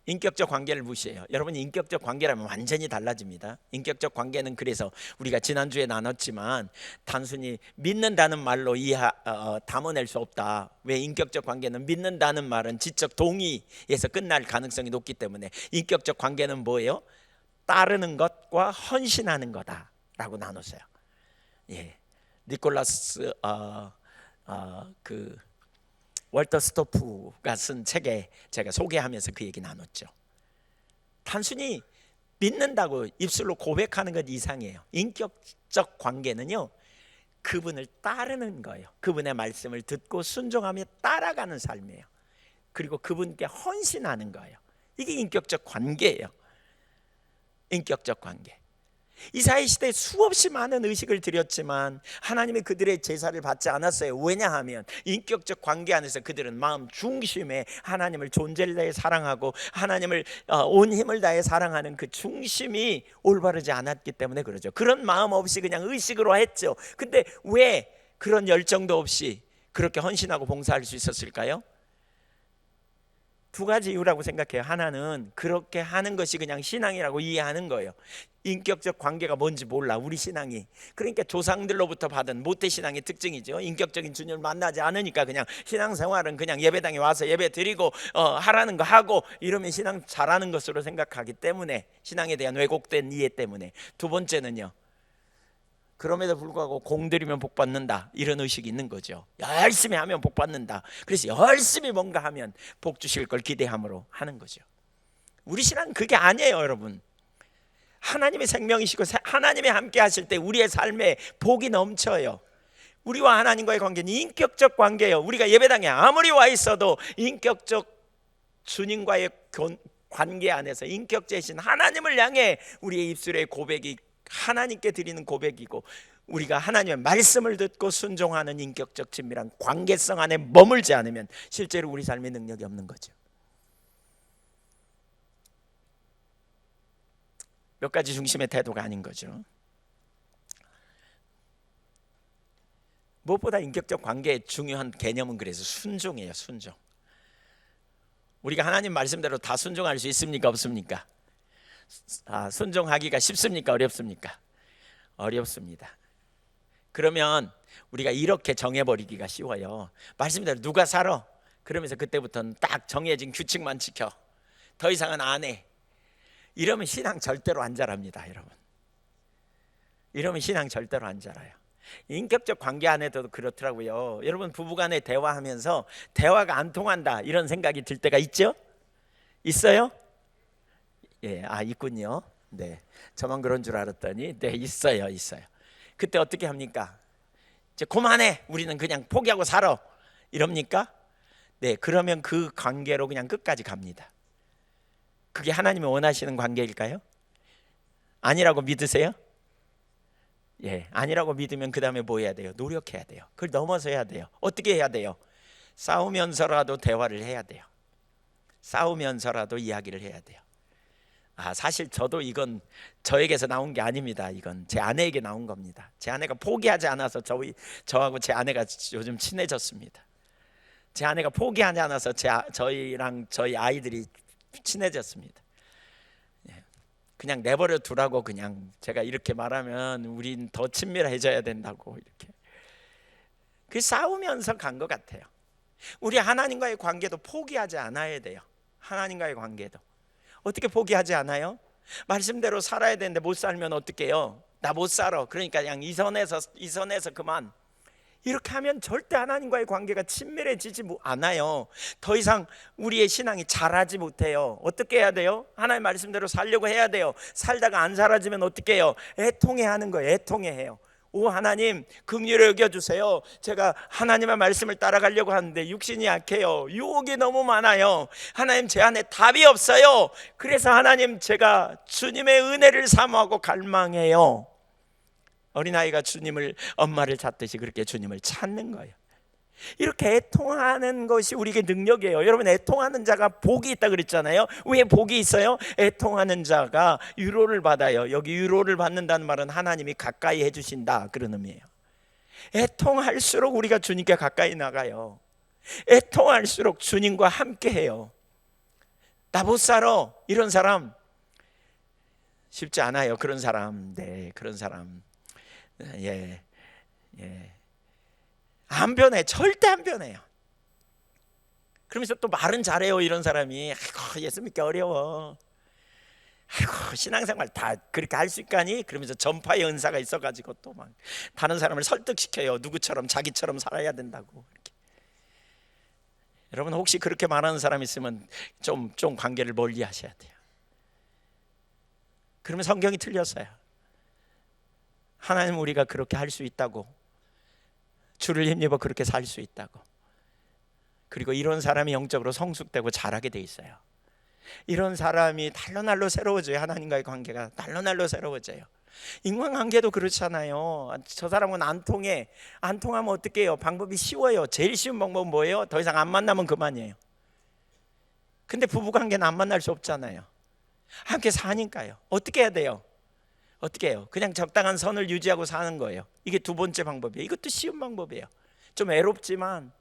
인격적 관계를 무시해요. 여러분, 인격적 관계라면 완전히 달라집니다. 인격적 관계는, 그래서 우리가 지난주에 나눴지만 단순히 믿는다는 말로 담아낼 수 없다. 왜? 인격적 관계는 믿는다는 말은 지적 동의에서 끝날 가능성이 높기 때문에, 인격적 관계는 뭐예요? 따르는 것과 헌신하는 거다라고 나눴어요. 예, 니콜라스 월터 스토프가 쓴 책에 제가 소개하면서 그 얘기 나눴죠. 단순히 믿는다고 입술로 고백하는 것 이상이에요. 인격적 관계는요, 그분을 따르는 거예요. 그분의 말씀을 듣고 순종하며 따라가는 삶이에요. 그리고 그분께 헌신하는 거예요. 이게 인격적 관계예요. 인격적 관계. 이사야 시대에 수없이 많은 의식을 드렸지만 하나님이 그들의 제사를 받지 않았어요. 왜냐하면 인격적 관계 안에서 그들은 마음 중심에 하나님을 존재를 다해 사랑하고 하나님을 온 힘을 다해 사랑하는 그 중심이 올바르지 않았기 때문에 그러죠. 그런 마음 없이 그냥 의식으로 했죠. 근데 왜 그런 열정도 없이 그렇게 헌신하고 봉사할 수 있었을까요? 두 가지 이유라고 생각해요. 하나는 그렇게 하는 것이 그냥 신앙이라고 이해하는 거예요. 인격적 관계가 뭔지 몰라, 우리 신앙이. 그러니까 조상들로부터 받은 모태신앙의 특징이죠. 인격적인 주님을 만나지 않으니까 그냥 신앙생활은 그냥 예배당에 와서 예배 드리고 하라는 거 하고 이러면 신앙 잘하는 것으로 생각하기 때문에, 신앙에 대한 왜곡된 이해 때문에. 두 번째는요, 그럼에도 불구하고 공들이면 복 받는다, 이런 의식이 있는 거죠. 열심히 하면 복 받는다. 그래서 열심히 뭔가 하면 복 주실 걸 기대함으로 하는 거죠. 우리 신앙은 그게 아니에요, 여러분. 하나님의 생명이시고 하나님이 함께 하실 때 우리의 삶에 복이 넘쳐요. 우리와 하나님과의 관계는 인격적 관계예요. 우리가 예배당에 아무리 와 있어도 인격적 주님과의 관계 안에서 인격제신 하나님을 향해 우리의 입술의 고백이 하나님께 드리는 고백이고, 우리가 하나님의 말씀을 듣고 순종하는 인격적 친밀한 관계성 안에 머물지 않으면 실제로 우리 삶에 능력이 없는 거죠. 몇 가지 중심의 태도가 아닌 거죠. 무엇보다 인격적 관계의 중요한 개념은 그래서 순종이에요. 순종. 우리가 하나님 말씀대로 다 순종할 수 있습니까? 없습니까? 순종하기가 쉽습니까? 어렵습니까? 어렵습니다. 그러면 우리가 이렇게 정해버리기가 쉬워요. 말씀대로 누가 살아? 그러면서 그때부터는 딱 정해진 규칙만 지켜. 더 이상은 안 해. 이러면 신앙 절대로 안 자랍니다, 여러분. 이러면 신앙 절대로 안 자라요. 인격적 관계 안에도 그렇더라고요. 여러분 부부간에 대화하면서 대화가 안 통한다 이런 생각이 들 때가 있죠? 있어요? 예, 있군요. 네, 저만 그런 줄 알았더니 네, 있어요. 그때 어떻게 합니까? 이제 그만해. 우리는 그냥 포기하고 살아. 이럽니까? 네, 그러면 그 관계로 그냥 끝까지 갑니다. 그게 하나님이 원하시는 관계일까요? 아니라고 믿으세요? 예, 아니라고 믿으면 그 다음에 뭐 해야 돼요? 노력해야 돼요. 그걸 넘어서 해야 돼요. 어떻게 해야 돼요? 싸우면서라도 대화를 해야 돼요. 싸우면서라도 이야기를 해야 돼요. 사실 저도 이건 저에게서 나온 게 아닙니다. 이건 제 아내에게 나온 겁니다. 제 아내가 포기하지 않아서 저하고 제 아내가 요즘 친해졌습니다. 제 아내가 포기하지 않아서 저희랑 저희 아이들이 친해졌습니다. 그냥 내버려 두라고, 그냥 제가 이렇게 말하면 우린 더 친밀해져야 된다고, 이렇게 그 싸우면서 간 것 같아요. 우리 하나님과의 관계도 포기하지 않아야 돼요. 하나님과의 관계도 어떻게 포기하지 않아요? 말씀대로 살아야 되는데 못 살면 어떡해요? 나 못 살아. 그러니까 그냥 이 선에서 그만. 이렇게 하면 절대 하나님과의 관계가 친밀해지지 않아요. 더 이상 우리의 신앙이 자라지 못해요. 어떻게 해야 돼요? 하나님 말씀대로 살려고 해야 돼요. 살다가 안 살아지면 어떻게 해요? 애통해 하는 거예요. 애통해 해요. 오 하나님, 긍휼히 여겨주세요. 제가 하나님의 말씀을 따라가려고 하는데 육신이 약해요. 유혹이 너무 많아요. 하나님, 제 안에 답이 없어요. 그래서 하나님, 제가 주님의 은혜를 사모하고 갈망해요. 어린아이가 엄마를 찾듯이 그렇게 주님을 찾는 거예요. 이렇게 애통하는 것이 우리에게 능력이에요. 여러분, 애통하는 자가 복이 있다 그랬잖아요. 왜 복이 있어요? 애통하는 자가 위로를 받아요. 여기 위로를 받는다는 말은 하나님이 가까이 해주신다, 그런 의미예요. 애통할수록 우리가 주님께 가까이 나가요. 애통할수록 주님과 함께 해요. 나 못 살아, 이런 사람 쉽지 않아요. 그런 사람, 네, 그런 사람, 예. 안 변해. 절대 안 변해요. 그러면서 또 말은 잘해요. 이런 사람이 아이고 예수 믿기 어려워. 아이고 신앙생활 다 그렇게 할 수 있까니? 그러면서 전파의 은사가 있어가지고 또 막 다른 사람을 설득시켜요. 누구처럼 자기처럼 살아야 된다고. 이렇게. 여러분 혹시 그렇게 말하는 사람 있으면 좀 관계를 멀리 하셔야 돼요. 그러면 성경이 틀렸어요. 하나님 우리가 그렇게 할 수 있다고, 주를 힘입어 그렇게 살 수 있다고, 그리고 이런 사람이 영적으로 성숙되고 자라게 돼 있어요. 이런 사람이 날로 새로워져요. 하나님과의 관계가 날로 새로워져요. 인간관계도 그렇잖아요. 저 사람은 안 통하면 어떻게 해요? 방법이 쉬워요. 제일 쉬운 방법은 뭐예요? 더 이상 안 만나면 그만이에요. 근데 부부관계는 안 만날 수 없잖아요. 함께 사니까요. 어떻게 해야 돼요? 어떻게 해요? 그냥 적당한 선을 유지하고 사는 거예요. 이게 두 번째 방법이에요. 이것도 쉬운 방법이에요. 좀 애롭지만,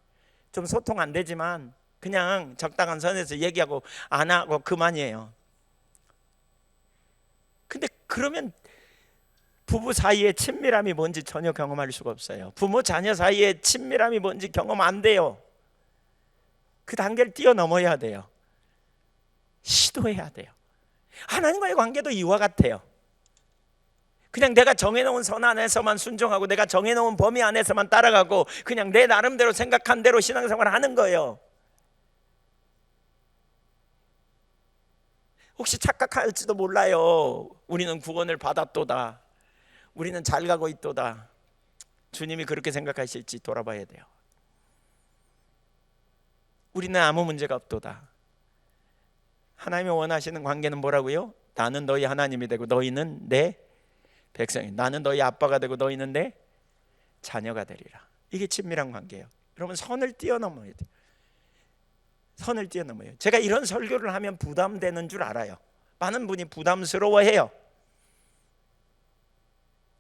좀 소통 안 되지만 그냥 적당한 선에서 얘기하고 안 하고 그만이에요. 근데 그러면 부부 사이의 친밀함이 뭔지 전혀 경험할 수가 없어요. 부모 자녀 사이의 친밀함이 뭔지 경험 안 돼요. 그 단계를 뛰어넘어야 돼요. 시도해야 돼요. 하나님과의 관계도 이와 같아요. 그냥 내가 정해놓은 선 안에서만 순종하고 내가 정해놓은 범위 안에서만 따라가고 그냥 내 나름대로 생각한 대로 신앙생활을 하는 거예요. 혹시 착각할지도 몰라요. 우리는 구원을 받았도다, 우리는 잘 가고 있도다. 주님이 그렇게 생각하실지 돌아봐야 돼요. 우리는 아무 문제가 없도다. 하나님이 원하시는 관계는 뭐라고요? 나는 너희 하나님이 되고 너희는 내 백성이, 나는 너희 아빠가 되고 너희는 내 자녀가 되리라. 이게 친밀한 관계예요. 여러분 선을 뛰어넘어야 돼요. 선을 뛰어넘어요. 제가 이런 설교를 하면 부담되는 줄 알아요. 많은 분이 부담스러워해요.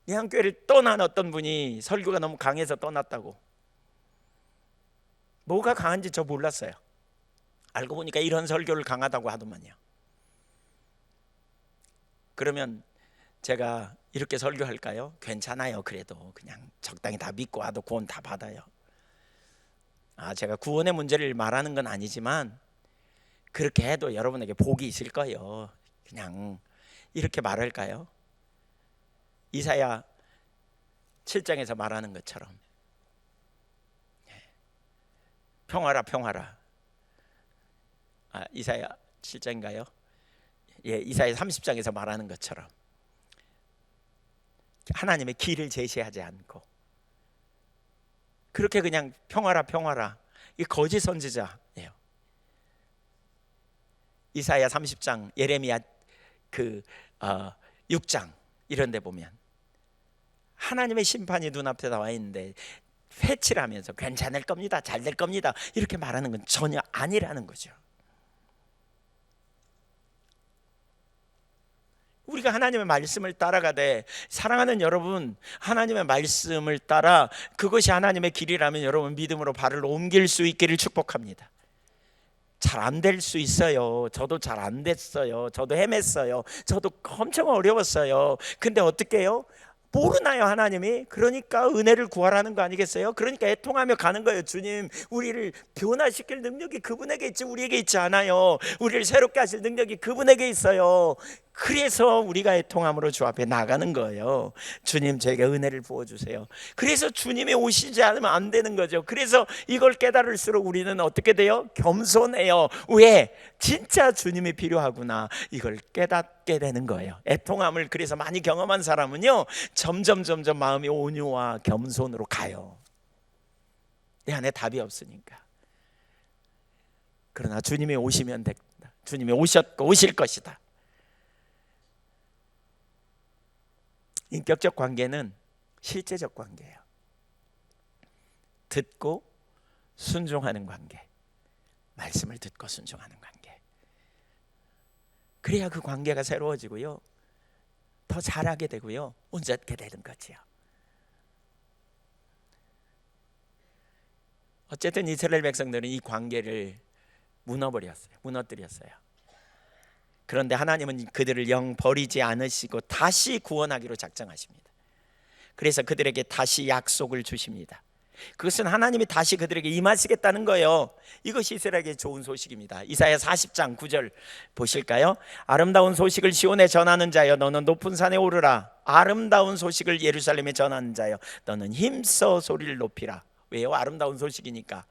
이 한교회를 떠난 어떤 분이 설교가 너무 강해서 떠났다고. 뭐가 강한지 저 몰랐어요. 알고 보니까 이런 설교를 강하다고 하더만요. 그러면 제가 이렇게 설교할까요? 괜찮아요. 그래도 그냥 적당히 다 믿고 와도 구원 다 받아요. 제가 구원의 문제를 말하는 건 아니지만 그렇게 해도 여러분에게 복이 있을 거예요. 그냥 이렇게 말할까요? 이사야 7장에서 말하는 것처럼 평화라 평화라. 이사야 7장인가요? 예, 이사야 30장에서 말하는 것처럼 하나님의 길을 제시하지 않고 그렇게 그냥 평화라 평화라, 이 거짓 선지자예요. 이사야 30장, 예레미야 6장 이런 데 보면 하나님의 심판이 눈앞에 나와 있는데 회치를 하면서 괜찮을 겁니다, 잘 될 겁니다 이렇게 말하는 건 전혀 아니라는 거죠. 우리가 하나님의 말씀을 따라가되, 사랑하는 여러분, 하나님의 말씀을 따라 그것이 하나님의 길이라면 여러분 믿음으로 발을 옮길 수 있기를 축복합니다. 잘 안 될 수 있어요. 저도 잘 안 됐어요. 저도 헤맸어요. 저도 엄청 어려웠어요. 근데 어떻게 해요? 모르나요 하나님이? 그러니까 은혜를 구하라는 거 아니겠어요? 그러니까 애통하며 가는 거예요. 주님, 우리를 변화시킬 능력이 그분에게 있지 우리에게 있지 않아요. 우리를 새롭게 하실 능력이 그분에게 있어요. 그래서 우리가 애통함으로 주 앞에 나가는 거예요. 주님, 저에게 은혜를 부어주세요. 그래서 주님이 오시지 않으면 안 되는 거죠. 그래서 이걸 깨달을수록 우리는 어떻게 돼요? 겸손해요. 왜? 진짜 주님이 필요하구나, 이걸 깨닫게 되는 거예요. 애통함을 그래서 많이 경험한 사람은요, 점점 마음이 온유와 겸손으로 가요. 내 안에 답이 없으니까. 그러나 주님이 오시면 된다. 주님이 오셨고 오실 것이다. 인격적 관계는 실제적 관계예요. 듣고 순종하는 관계, 말씀을 듣고 순종하는 관계. 그래야 그 관계가 새로워지고요, 더 잘하게 되고요, 온전하게 되는 거지요. 어쨌든 이스라엘 백성들은 이 관계를 무너뜨렸어요. 그런데 하나님은 그들을 영 버리지 않으시고 다시 구원하기로 작정하십니다. 그래서 그들에게 다시 약속을 주십니다. 그것은 하나님이 다시 그들에게 임하시겠다는 거예요. 이것이 이스라엘에게 좋은 소식입니다. 이사야 40장 9절 보실까요? 아름다운 소식을 시온에 전하는 자여, 너는 높은 산에 오르라. 아름다운 소식을 예루살렘에 전하는 자여, 너는 힘써 소리를 높이라. 왜요? 아름다운 소식이니까,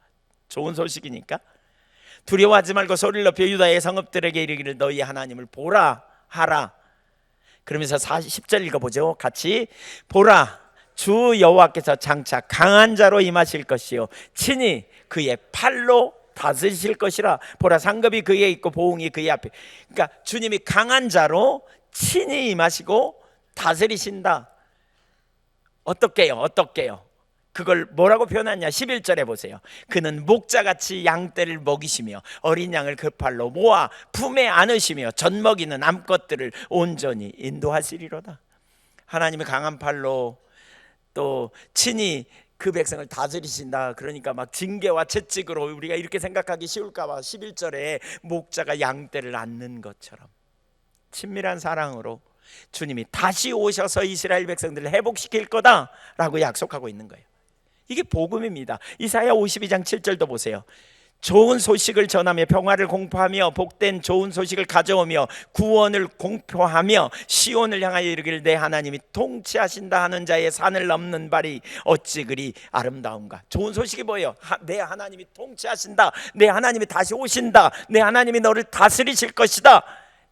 좋은 소식이니까. 두려워하지 말고 소리를 높여 유다의 성읍들에게 이르기를, 너희 하나님을 보라 하라. 그러면서 10절 읽어보죠. 같이. 보라, 주 여호와께서 장차 강한 자로 임하실 것이요 친히 그의 팔로 다스리실 것이라. 보라, 상급이 그에 있고 보응이 그의 앞에. 그러니까 주님이 강한 자로 친히 임하시고 다스리신다. 어떻게요? 그걸 뭐라고 표현하냐? 11절에 보세요. 그는 목자같이 양떼를 먹이시며 어린 양을 그 팔로 모아 품에 안으시며 젖먹이는 암것들을 온전히 인도하시리로다. 하나님의 강한 팔로 또 친히 그 백성을 다스리신다. 그러니까 막 징계와 채찍으로 우리가 이렇게 생각하기 쉬울까 봐 11절에 목자가 양떼를 안는 것처럼 친밀한 사랑으로 주님이 다시 오셔서 이스라엘 백성들을 회복시킬 거다라고 약속하고 있는 거예요. 이게 복음입니다. 이사야 52장 7절도 보세요. 좋은 소식을 전하며 평화를 공포하며 복된 좋은 소식을 가져오며 구원을 공표하며 시온을 향하여 이르기를, 내 하나님이 통치하신다 하는 자의 산을 넘는 발이 어찌 그리 아름다운가. 좋은 소식이 뭐예요? 내 하나님이 통치하신다, 내 하나님이 다시 오신다, 내 하나님이 너를 다스리실 것이다.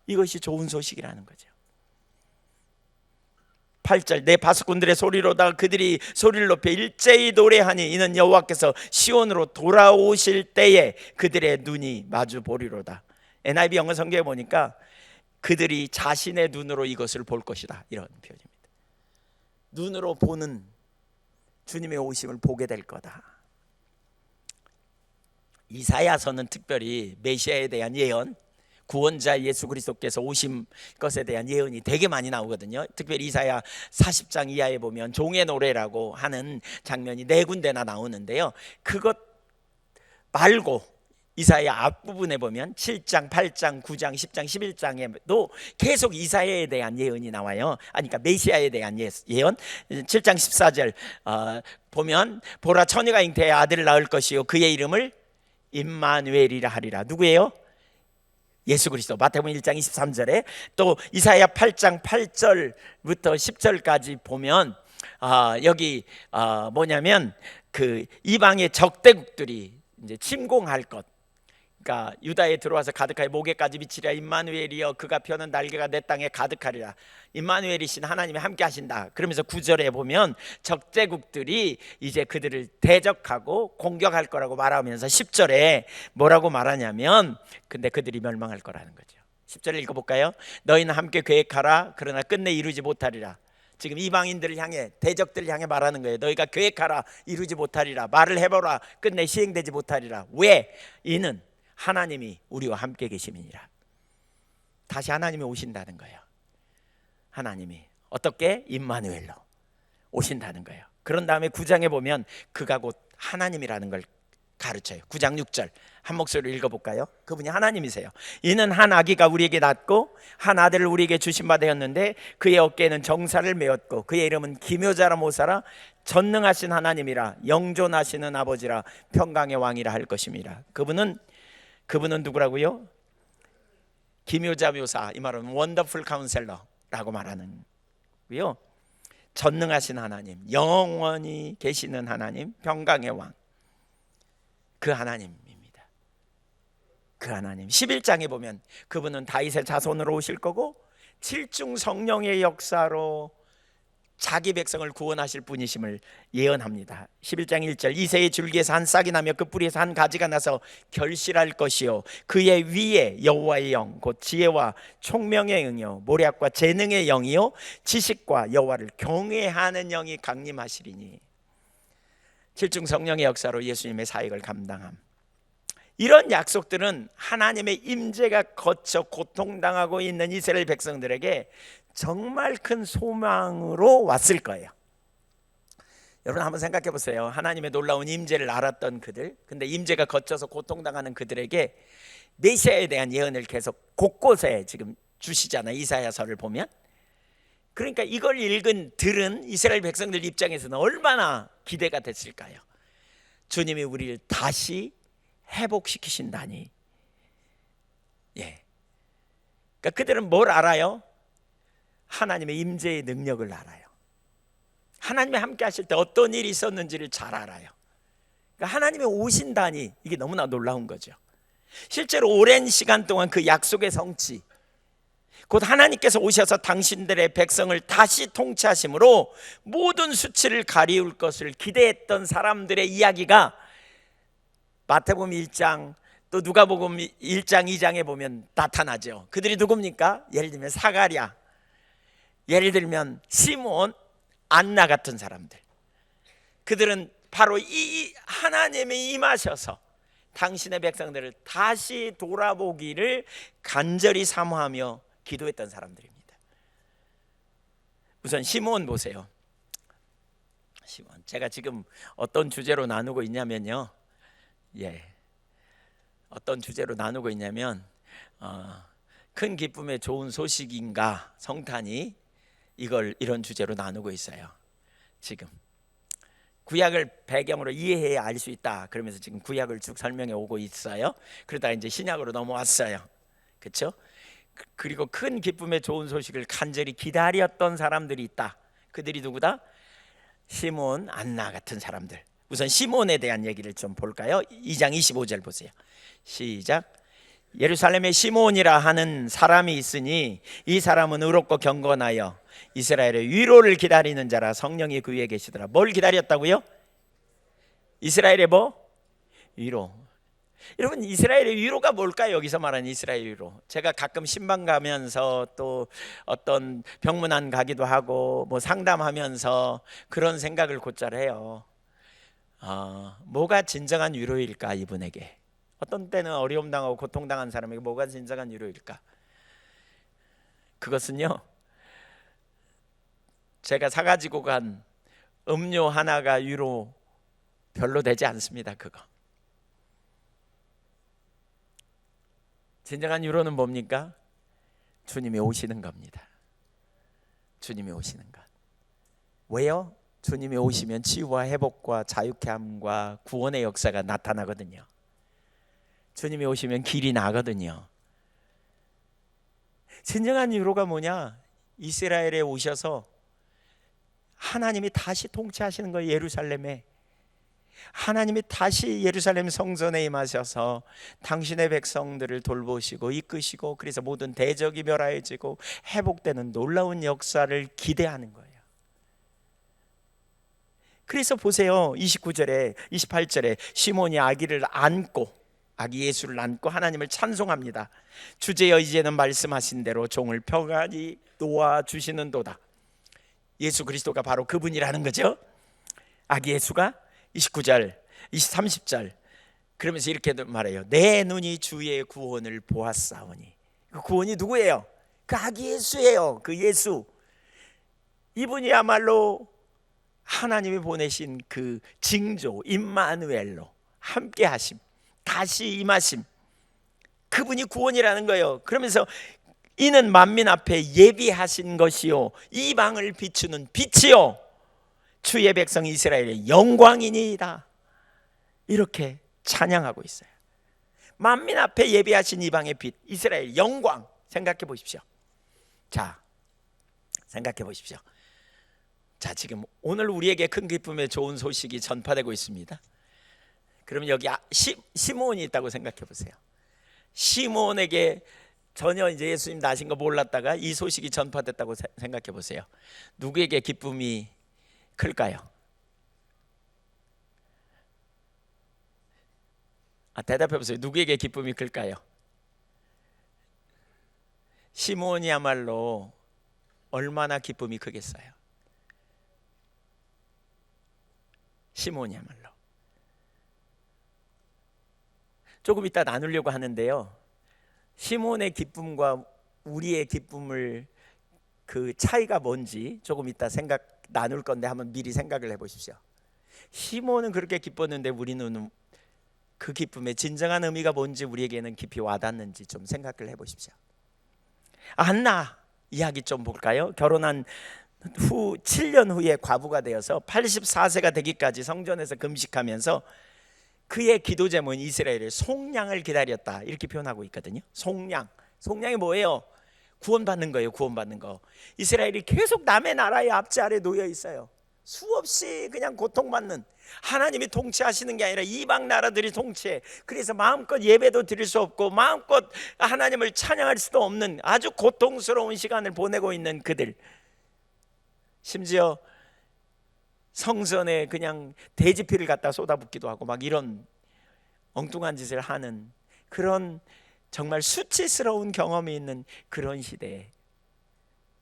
이것이 좋은 소식이라는 거죠. 8절, 내 바수꾼들의 소리로다 그들이 소리를 높여 일제히 노래하니 이는 여호와께서 시온으로 돌아오실 때에 그들의 눈이 마주 보리로다. NIV 영어 성경에 보니까 그들이 자신의 눈으로 이것을 볼 것이다, 이런 표현입니다. 눈으로 보는 주님의 오심을 보게 될 거다. 이사야서는 특별히 메시아에 대한 예언, 구원자 예수 그리스도께서 오신 것에 대한 예언이 되게 많이 나오거든요. 특별히 이사야 40장 이하에 보면 종의 노래라고 하는 장면이 4군데나 나오는데요. 그것 말고 이사야 앞부분에 보면 7장, 8장, 9장, 10장, 11장에도 계속 이사야에 대한 예언이 나와요. 아니, 그러니까 메시아에 대한 예언. 7장 14절 보면 보라, 처녀가 잉태해 아들을 낳을 것이요 그의 이름을 임마누엘이라 하리라. 누구예요? 예수 그리스도. 마태복음 1장 23절에 또 이사야 8장 8절부터 10절까지 보면 여기 뭐냐면 그 이방의 적대국들이 이제 침공할 것, 그러니까 유다에 들어와서 가득하여 목에까지 미치리라. 임마누엘이여 그가 펴는 날개가 내 땅에 가득하리라. 임마누엘이신 하나님이 함께 하신다. 그러면서 9절에 보면 적대국들이 이제 그들을 대적하고 공격할 거라고 말하면서 10절에 뭐라고 말하냐면 근데 그들이 멸망할 거라는 거죠. 10절을 읽어볼까요? 너희는 함께 계획하라. 그러나 끝내 이루지 못하리라. 지금 이방인들을 향해, 대적들을 향해 말하는 거예요. 너희가 계획하라, 이루지 못하리라. 말을 해보라, 끝내 시행되지 못하리라. 왜? 이는 하나님이 우리와 함께 계심이니라. 다시 하나님이 오신다는 거예요. 하나님이 어떻게? 임마누엘로 오신다는 거예요. 그런 다음에 9장에 보면 그가 곧 하나님이라는 걸 가르쳐요. 9장 6절 한 목소리로 읽어볼까요? 그분이 하나님이세요. 이는 한 아기가 우리에게 낳고 한 아들을 우리에게 주신 바 되었는데 그의 어깨에는 정사를 메었고 그의 이름은 기묘자라 모사라 전능하신 하나님이라 영존하시는 아버지라 평강의 왕이라 할 것임이라. 그분은 누구라고요? 기묘자 묘사, 이 말은 원더풀 카운셀러라고 말하는 거요. 전능하신 하나님, 영원히 계시는 하나님, 평강의 왕, 그 하나님입니다. 그 하나님. 11장에 보면 그분은 다윗의 자손으로 오실 거고 7중 성령의 역사로 자기 백성을 구원하실 분이심을 예언합니다. 11장 1절 이새의 줄기에서 한 싹이 나며 그 뿌리에서 한 가지가 나서 결실할 것이요 그의 위에 여호와의 영 곧 지혜와 총명의 영이요 모략과 재능의 영이요 지식과 여호와를 경외하는 영이 강림하시리니. 7중 성령의 역사로 예수님의 사역을 감당함. 이런 약속들은 하나님의 임재가 거쳐 고통당하고 있는 이스라엘 백성들에게 정말 큰 소망으로 왔을 거예요. 여러분 한번 생각해 보세요. 하나님의 놀라운 임재를 알았던 그들, 근데 임재가 거쳐서 고통당하는 그들에게 메시아에 대한 예언을 계속 곳곳에 지금 주시잖아요. 이사야서를 보면. 그러니까 이걸 들은 이스라엘 백성들 입장에서는 얼마나 기대가 됐을까요? 주님이 우리를 다시 회복시키신다니. 예. 그러니까 그들은 뭘 알아요? 하나님의 임재의 능력을 알아요. 하나님이 함께 하실 때 어떤 일이 있었는지를 잘 알아요. 그러니까 하나님이 오신다니 이게 너무나 놀라운 거죠. 실제로 오랜 시간 동안 그 약속의 성취, 곧 하나님께서 오셔서 당신들의 백성을 다시 통치하심으로 모든 수치를 가리울 것을 기대했던 사람들의 이야기가 마태복음 1장 또 누가복음 1장 2장에 보면 나타나죠. 그들이 누굽니까? 예를 들면 사가랴, 예를 들면 시므온, 안나 같은 사람들. 그들은 바로 이 하나님이 임하셔서 당신의 백성들을 다시 돌아보기를 간절히 사모하며 기도했던 사람들입니다. 우선 시므온 보세요. 시므온, 제가 지금 어떤 주제로 나누고 있냐면요. 어떤 주제로 나누고 있냐면 큰 기쁨의 좋은 소식인가 성탄이 이런 주제로 나누고 있어요. 지금 구약을 배경으로 이해해야 알 수 있다. 그러면서 지금 구약을 쭉 설명해 오고 있어요. 그러다 이제 신약으로 넘어왔어요. 그렇죠? 그리고 큰 기쁨의 좋은 소식을 간절히 기다렸던 사람들이 있다. 그들이 누구다? 시므온, 안나 같은 사람들. 우선 시므온에 대한 얘기를 좀 볼까요? 2장 25절 보세요. 시작. 예루살렘에 시므온이라 하는 사람이 있으니 이 사람은 의롭고 경건하여 이스라엘의 위로를 기다리는 자라 성령이 그 위에 계시더라. 뭘 기다렸다고요? 이스라엘의 뭐? 위로. 여러분, 이스라엘의 위로가 뭘까요? 여기서 말하는 이스라엘 위로. 제가 가끔 신방 가면서 또 어떤 병문안 가기도 하고 뭐 상담하면서 그런 생각을 곧잘 해요. 뭐가 진정한 위로일까 이분에게? 어떤 때는 어려움 당하고 고통 당한 사람에게 뭐가 진정한 위로일까? 그것은요, 제가 사가지고 간 음료 하나가 위로 별로 되지 않습니다. 그거 진정한 위로는 뭡니까? 주님이 오시는 겁니다. 주님이 오시는 것. 왜요? 주님이 오시면 치유와 회복과 자유케 함과 구원의 역사가 나타나거든요. 주님이 오시면 길이 나거든요. 진정한 위로가 뭐냐? 이스라엘에 오셔서 하나님이 다시 통치하시는 거예요. 예루살렘에 하나님이 다시 예루살렘 성전에 임하셔서 당신의 백성들을 돌보시고 이끄시고, 그래서 모든 대적이 멸하여지고 회복되는 놀라운 역사를 기대하는 거예요. 그래서 보세요. 29절에 28절에 시몬이 아기를 안고, 아기 예수를 안고 하나님을 찬송합니다. 주제여 이제는 말씀하신 대로 종을 평안히 놓아주시는도다. 예수 그리스도가 바로 그분이라는 거죠. 아기 예수가 29절, 30절 그러면서 이렇게 말해요. 내 눈이 주의 구원을 보았사오니. 그 구원이 누구예요? 그 아기 예수예요. 그 예수. 이분이야말로 하나님이 보내신 그 징조 임마누엘로 함께 하심, 다시 임하심, 그분이 구원이라는 거예요. 그러면서 이는 만민 앞에 예비하신 것이요 이방을 비추는 빛이요 주의 백성 이스라엘의 영광이니이다. 이렇게 찬양하고 있어요. 만민 앞에 예비하신 이방의 빛, 이스라엘 영광. 생각해 보십시오. 자, 생각해 보십시오. 자, 지금 오늘 우리에게 큰 기쁨의 좋은 소식이 전파되고 있습니다. 그러면 여기 시몬이 있다고 생각해 보세요. 시몬에게 전혀 이제 예수님 나신 거 몰랐다가 이 소식이 전파됐다고 생각해 보세요. 누구에게 기쁨이 클까요? 대답해 보세요. 누구에게 기쁨이 클까요? 시몬이야말로 얼마나 기쁨이 크겠어요. 시몬이야말로. 조금 이따 나누려고 하는데요, 시몬의 기쁨과 우리의 기쁨을 그 차이가 뭔지 조금 이따 나눌 건데 한번 미리 생각을 해보십시오. 시몬은 그렇게 기뻤는데 우리는 그 기쁨의 진정한 의미가 뭔지 우리에게는 깊이 와닿는지 좀 생각을 해보십시오. 안나 이야기 좀 볼까요? 결혼한 후 7년 후에 과부가 되어서 84세가 되기까지 성전에서 금식하면서 그의 기도 제목은 이스라엘의 속량을 기다렸다, 이렇게 표현하고 있거든요. 속량이 뭐예요? 구원받는 거예요. 구원받는 거. 이스라엘이 계속 남의 나라의 압제 아래 놓여 있어요. 수없이 그냥 고통받는, 하나님이 통치하시는 게 아니라 이방 나라들이 통치해. 그래서 마음껏 예배도 드릴 수 없고 마음껏 하나님을 찬양할 수도 없는 아주 고통스러운 시간을 보내고 있는 그들, 심지어 성전에 그냥 돼지피를 갖다 쏟아붓기도 하고 막 이런 엉뚱한 짓을 하는 그런 정말 수치스러운 경험이 있는 그런 시대에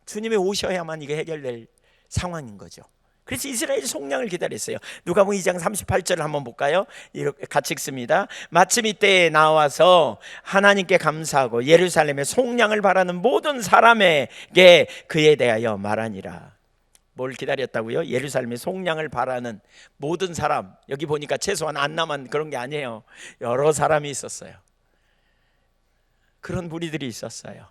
주님이 오셔야만 이게 해결될 상황인 거죠. 그래서 이스라엘이 속량을 기다렸어요. 누가복음 2장 38절을 한번 볼까요? 이렇게 같이 읽습니다. 마침 이때에 나와서 하나님께 감사하고 예루살렘의 속량을 바라는 모든 사람에게 그에 대하여 말하니라. 뭘 기다렸다고요? 예루살렘의 속량을 바라는 모든 사람. 여기 보니까 최소한 안나만 그런 게 아니에요. 여러 사람이 있었어요. 그런 무리들이 있었어요.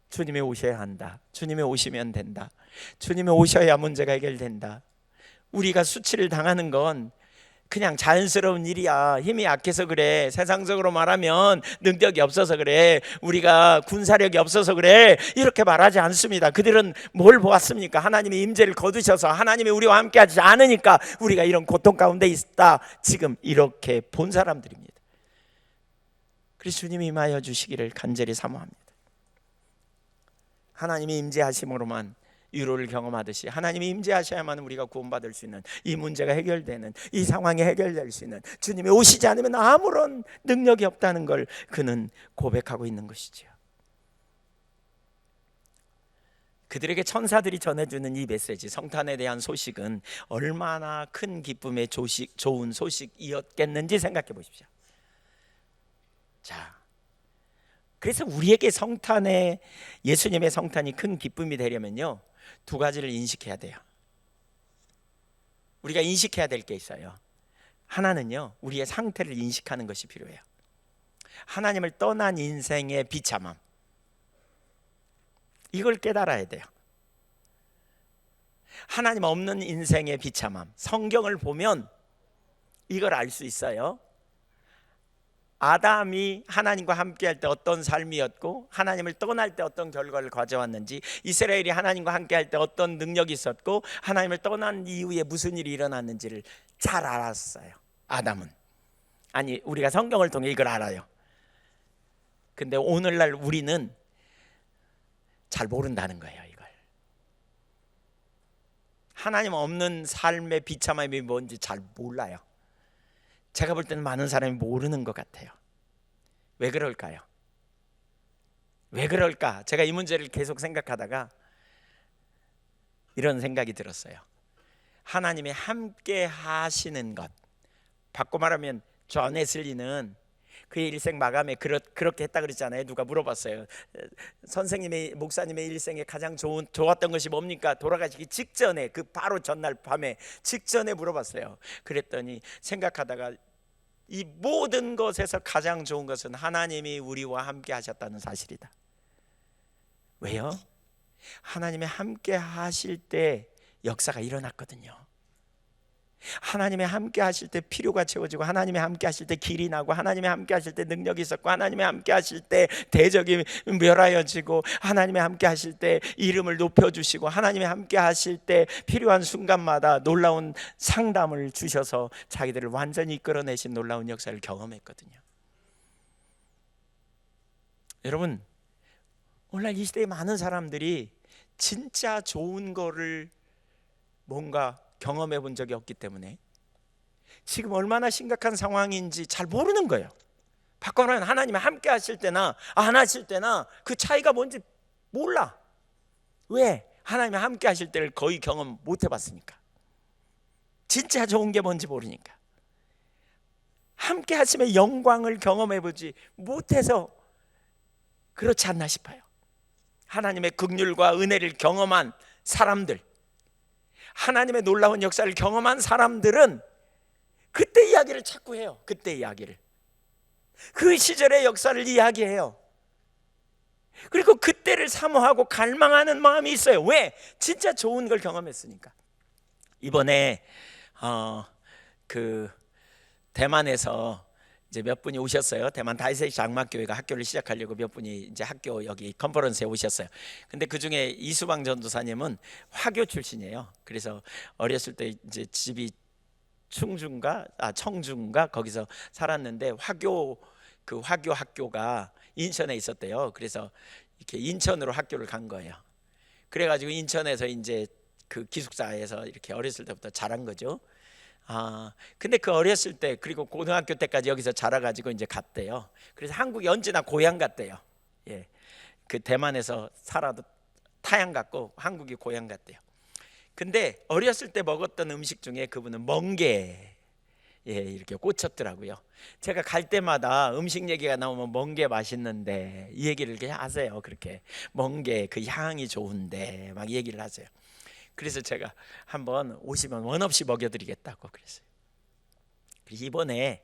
주님이 오셔야 한다. 주님이 오시면 된다. 주님이 오셔야 문제가 해결된다. 우리가 수치를 당하는 건 그냥 자연스러운 일이야. 힘이 약해서 그래. 세상적으로 말하면 능력이 없어서 그래. 우리가 군사력이 없어서 그래. 이렇게 말하지 않습니다. 그들은 뭘 보았습니까? 하나님의 임재를 거두셔서 하나님이 우리와 함께 하지 않으니까 우리가 이런 고통 가운데 있다, 지금 이렇게 본 사람들입니다. 그래서 주님이 임하여 주시기를 간절히 사모합니다. 하나님이 임재하심으로만 위로를 경험하듯이 하나님이 임재하셔야만 우리가 구원받을 수 있는, 이 문제가 해결되는, 이 상황이 해결될 수 있는, 주님이 오시지 않으면 아무런 능력이 없다는 걸 그는 고백하고 있는 것이죠. 그들에게 천사들이 전해주는 이 메시지, 성탄에 대한 소식은 얼마나 큰 기쁨의 좋은 소식이었겠는지 생각해 보십시오. 자, 그래서 우리에게 성탄에, 예수님의 성탄이 큰 기쁨이 되려면요, 두 가지를 인식해야 돼요. 우리가 인식해야 될 게 있어요. 하나는요, 우리의 상태를 인식하는 것이 필요해요. 하나님을 떠난 인생의 비참함, 이걸 깨달아야 돼요. 하나님 없는 인생의 비참함, 성경을 보면 이걸 알 수 있어요. 아담이 하나님과 함께할 때 어떤 삶이었고, 하나님을 떠날 때 어떤 결과를 가져왔는지, 이스라엘이 하나님과 함께할 때 어떤 능력이 있었고, 하나님을 떠난 이후에 무슨 일이 일어났는지를 잘 알았어요. 아담은, 아니 우리가 성경을 통해 이걸 알아요. 근데 오늘날 우리는 잘 모른다는 거예요. 이걸 하나님 없는 삶의 비참함이 뭔지 잘 몰라요. 제가 볼 때는 많은 사람이 모르는 것 같아요. 왜 그럴까요? 왜 그럴까? 제가 이 문제를 계속 생각하다가 이런 생각이 들었어요. 하나님이 함께 하시는 것, 바꿔 말하면 존 웨슬리는 그의 일생 마감에 그렇게 했다 그랬잖아요. 누가 물어봤어요. 선생님의, 목사님의 일생에 가장 좋았던 것이 뭡니까? 돌아가시기 직전에, 그 바로 전날 밤에 직전에 물어봤어요. 그랬더니 생각하다가 이 모든 것에서 가장 좋은 것은 하나님이 우리와 함께 하셨다는 사실이다. 왜요? 하나님이 함께 하실 때 역사가 일어났거든요. 하나님이 함께 하실 때 필요가 채워지고, 하나님이 함께 하실 때 길이 나고, 하나님이 함께 하실 때 능력이 있었고, 하나님이 함께 하실 때 대적이 멸하여지고, 하나님이 함께 하실 때 이름을 높여주시고, 하나님이 함께 하실 때 필요한 순간마다 놀라운 상담을 주셔서 자기들을 완전히 이끌어내신 놀라운 역사를 경험했거든요. 여러분, 오늘날 이 시대에 많은 사람들이 진짜 좋은 거를 뭔가 경험해 본 적이 없기 때문에 지금 얼마나 심각한 상황인지 잘 모르는 거예요. 바꿔놓으면 하나님이 함께 하실 때나 안 하실 때나 그 차이가 뭔지 몰라. 왜? 하나님이 함께 하실 때를 거의 경험 못 해봤으니까. 진짜 좋은 게 뭔지 모르니까. 함께 하심의 영광을 경험해 보지 못해서 그렇지 않나 싶어요. 하나님의 긍휼과 은혜를 경험한 사람들, 하나님의 놀라운 역사를 경험한 사람들은 그때 이야기를 자꾸 해요. 그때 이야기를, 그 시절의 역사를 이야기해요. 그리고 그때를 사모하고 갈망하는 마음이 있어요. 왜? 진짜 좋은 걸 경험했으니까. 이번에 그 대만에서 이제 몇 분이 오셨어요. 대만 다이세이 장막교회가 학교를 시작하려고 몇 분이 이제 학교 여기 컨퍼런스에 오셨어요. 근데 그 중에 이수방 전도사님은 화교 출신이에요. 그래서 어렸을 때 이제 집이 청중가 거기서 살았는데 그 화교 학교가 인천에 있었대요. 그래서 이렇게 인천으로 학교를 간 거예요. 그래가지고 인천에서 이제 그 기숙사에서 이렇게 어렸을 때부터 자란 거죠. 근데 그 어렸을 때, 그리고 고등학교 때까지 여기서 자라가지고 이제 갔대요. 그래서 한국이 언제나 고향 같대요. 예, 그 대만에서 살아도 타향 같고 한국이 고향 같대요. 근데 어렸을 때 먹었던 음식 중에 그분은 멍게, 이렇게 꽂혔더라고요. 제가 갈 때마다 음식 얘기가 나오면 멍게 맛있는데 이 얘기를 이렇게 하세요. 그렇게 멍게 그 향이 좋은데 막 얘기를 하세요. 그래서 제가 한번 오시면 원 없이 먹여드리겠다고 그랬어요. 이번에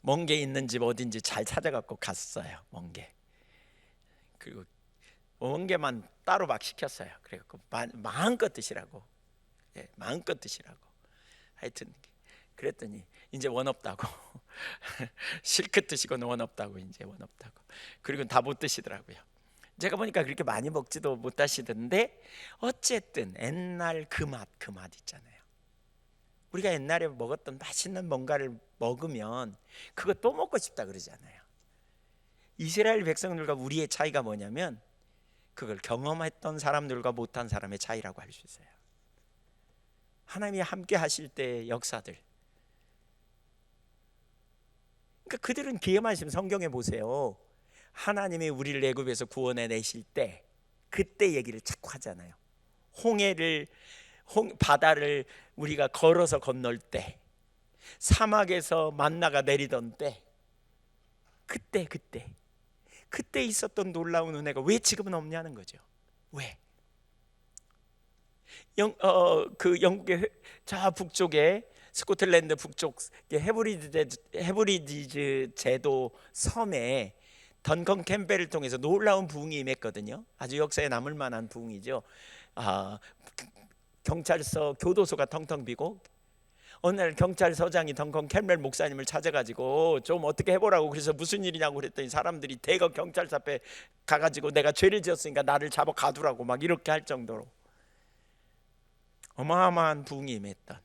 멍게 있는 집 어딘지 잘 찾아갖고 갔어요. 멍게. 그리고 멍게만 따로 막 시켰어요. 그래갖고 마음껏 드시라고. 마음껏 드시라고. 하여튼 그랬더니 이제 원 없다고. 실컷 드시고는 원 없다고. 이제 원 없다고. 그리고 다 못 드시더라고요. 제가 보니까 그렇게 많이 먹지도 못하시던데, 어쨌든 옛날 그 맛 있잖아요. 우리가 옛날에 먹었던 맛있는 뭔가를 먹으면 그거 또 먹고 싶다 그러잖아요. 이스라엘 백성들과 우리의 차이가 뭐냐면 그걸 경험했던 사람들과 못한 사람의 차이라고 할 수 있어요. 하나님이 함께 하실 때의 역사들, 그러니까 그들은 기회만 있으면 성경에 보세요. 하나님이 우리를 애굽에서 구원해 내실 때 그때 얘기를 자꾸 하잖아요. 바다를 우리가 걸어서 건널 때, 사막에서 만나가 내리던 때, 그때 있었던 놀라운 은혜가 왜 지금은 없냐는 거죠. 왜? 그 영국의 저 북쪽에 스코틀랜드 북쪽 헤브리디즈 제도 섬에 던컨 캠벨을 통해서 놀라운 부흥이 임했거든요. 아주 역사에 남을 만한 부흥이죠. 경찰서 교도소가 텅텅 비고 어느 날 경찰서장이 던컨 캠벨 목사님을 찾아가지고 좀 어떻게 해보라고, 그래서 무슨 일이냐고 그랬더니 사람들이 대거 경찰서 앞에 가가지고 내가 죄를 지었으니까 나를 잡아 가두라고 막 이렇게 할 정도로 어마어마한 부흥이 임했던.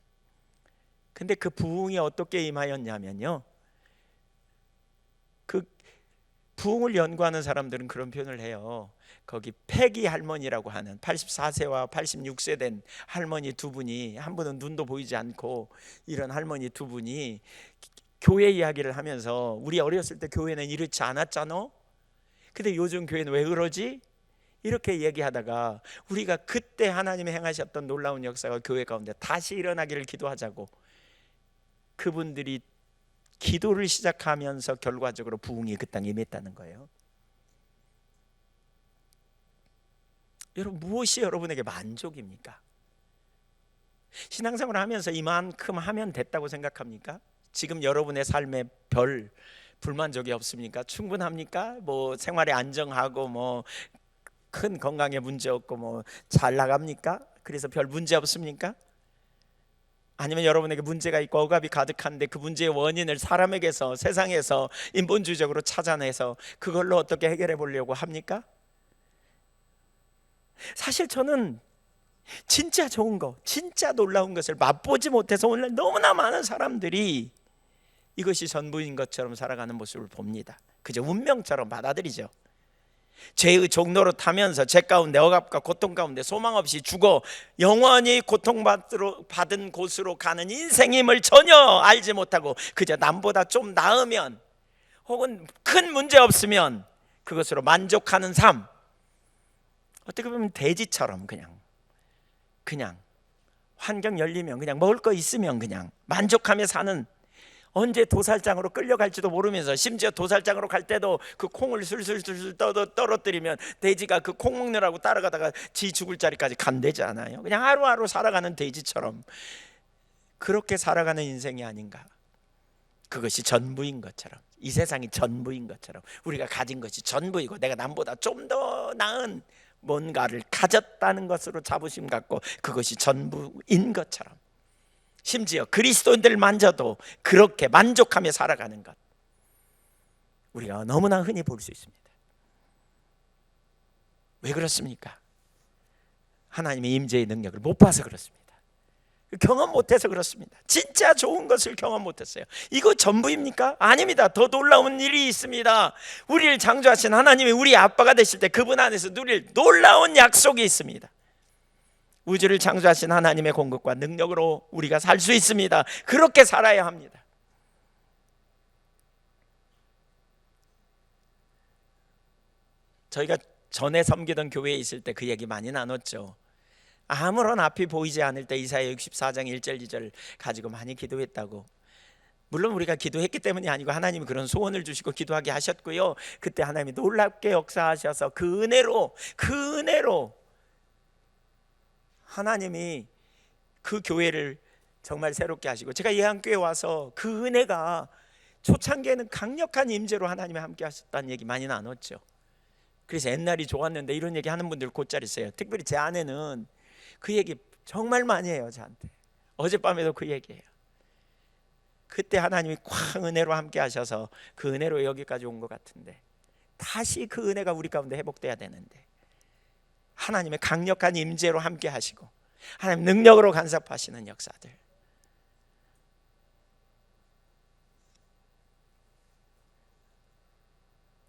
근데 그 부흥이 어떻게 임하였냐면요, 그 부흥을 연구하는 사람들은 그런 표현을 해요. 거기 패기 할머니라고 하는 84세와 86세 된 할머니 두 분이, 한 분은 눈도 보이지 않고 이런 할머니 두 분이 교회 이야기를 하면서 우리 어렸을 때 교회는 이렇지 않았잖아, 근데 요즘 교회는 왜 그러지? 이렇게 얘기하다가 우리가 그때 하나님이 행하셨던 놀라운 역사가 교회 가운데 다시 일어나기를 기도하자고 그분들이 기도를 시작하면서 결과적으로 부흥이 그 땅에 임했다는 거예요. 여러분, 무엇이 여러분에게 만족입니까? 신앙생활을 하면서 이만큼 하면 됐다고 생각합니까? 지금 여러분의 삶에 별 불만족이 없습니까? 충분합니까? 뭐 생활에 안정하고 뭐 큰 건강에 문제 없고 뭐 잘 나갑니까? 그래서 별 문제 없습니까? 아니면 여러분에게 문제가 있고 억압이 가득한데 그 문제의 원인을 사람에게서, 세상에서 인본주의적으로 찾아내서 그걸로 어떻게 해결해 보려고 합니까? 사실 저는 진짜 좋은 거, 진짜 놀라운 것을 맛보지 못해서 오늘 너무나 많은 사람들이 이것이 전부인 것처럼 살아가는 모습을 봅니다. 그저 운명처럼 받아들이죠. 죄의 종로로 타면서 죄 가운데 억압과 고통 가운데 소망 없이 죽어 영원히 고통받은 곳으로 가는 인생임을 전혀 알지 못하고 그저 남보다 좀 나으면 혹은 큰 문제 없으면 그것으로 만족하는 삶, 어떻게 보면 돼지처럼 그냥 환경 열리면 그냥 먹을 거 있으면 그냥 만족하며 사는, 언제 도살장으로 끌려갈지도 모르면서, 심지어 도살장으로 갈 때도 그 콩을 술술술 떨어뜨리면 돼지가 그 콩 먹느라고 따라가다가 지 죽을 자리까지 간대지 않아요? 그냥 하루하루 살아가는 돼지처럼 그렇게 살아가는 인생이 아닌가. 그것이 전부인 것처럼, 이 세상이 전부인 것처럼, 우리가 가진 것이 전부이고 내가 남보다 좀 더 나은 뭔가를 가졌다는 것으로 자부심 갖고 그것이 전부인 것처럼, 심지어 그리스도인들만저도 그렇게 만족하며 살아가는 것, 우리가 너무나 흔히 볼 수 있습니다. 왜 그렇습니까? 하나님의 임재의 능력을 못 봐서 그렇습니다. 경험 못해서 그렇습니다. 진짜 좋은 것을 경험 못했어요. 이거 전부입니까? 아닙니다. 더 놀라운 일이 있습니다. 우리를 창조하신 하나님이 우리 아빠가 되실 때 그분 안에서 누릴 놀라운 약속이 있습니다. 우주를 창조하신 하나님의 공급과 능력으로 우리가 살 수 있습니다. 그렇게 살아야 합니다. 저희가 전에 섬기던 교회에 있을 때 그 얘기 많이 나눴죠. 아무런 앞이 보이지 않을 때 이사야 64장 1절 2절 가지고 많이 기도했다고. 물론 우리가 기도했기 때문이 아니고 하나님이 그런 소원을 주시고 기도하게 하셨고요. 그때 하나님이 놀랍게 역사하셔서 그 은혜로 하나님이 그 교회를 정말 새롭게 하시고, 제가 예한교회 와서 그 은혜가 초창기에는 강력한 임재로 하나님이 함께 하셨다는 얘기 많이 나눴죠. 그래서 옛날이 좋았는데 이런 얘기 하는 분들 곧잘 있어요. 특별히 제 아내는 그 얘기 정말 많이 해요. 저한테 어젯밤에도 그 얘기해요. 그때 하나님이 쾅 은혜로 함께 하셔서 그 은혜로 여기까지 온 것 같은데, 다시 그 은혜가 우리 가운데 회복돼야 되는데, 하나님의 강력한 임재로 함께 하시고 하나님 능력으로 간섭하시는 역사들,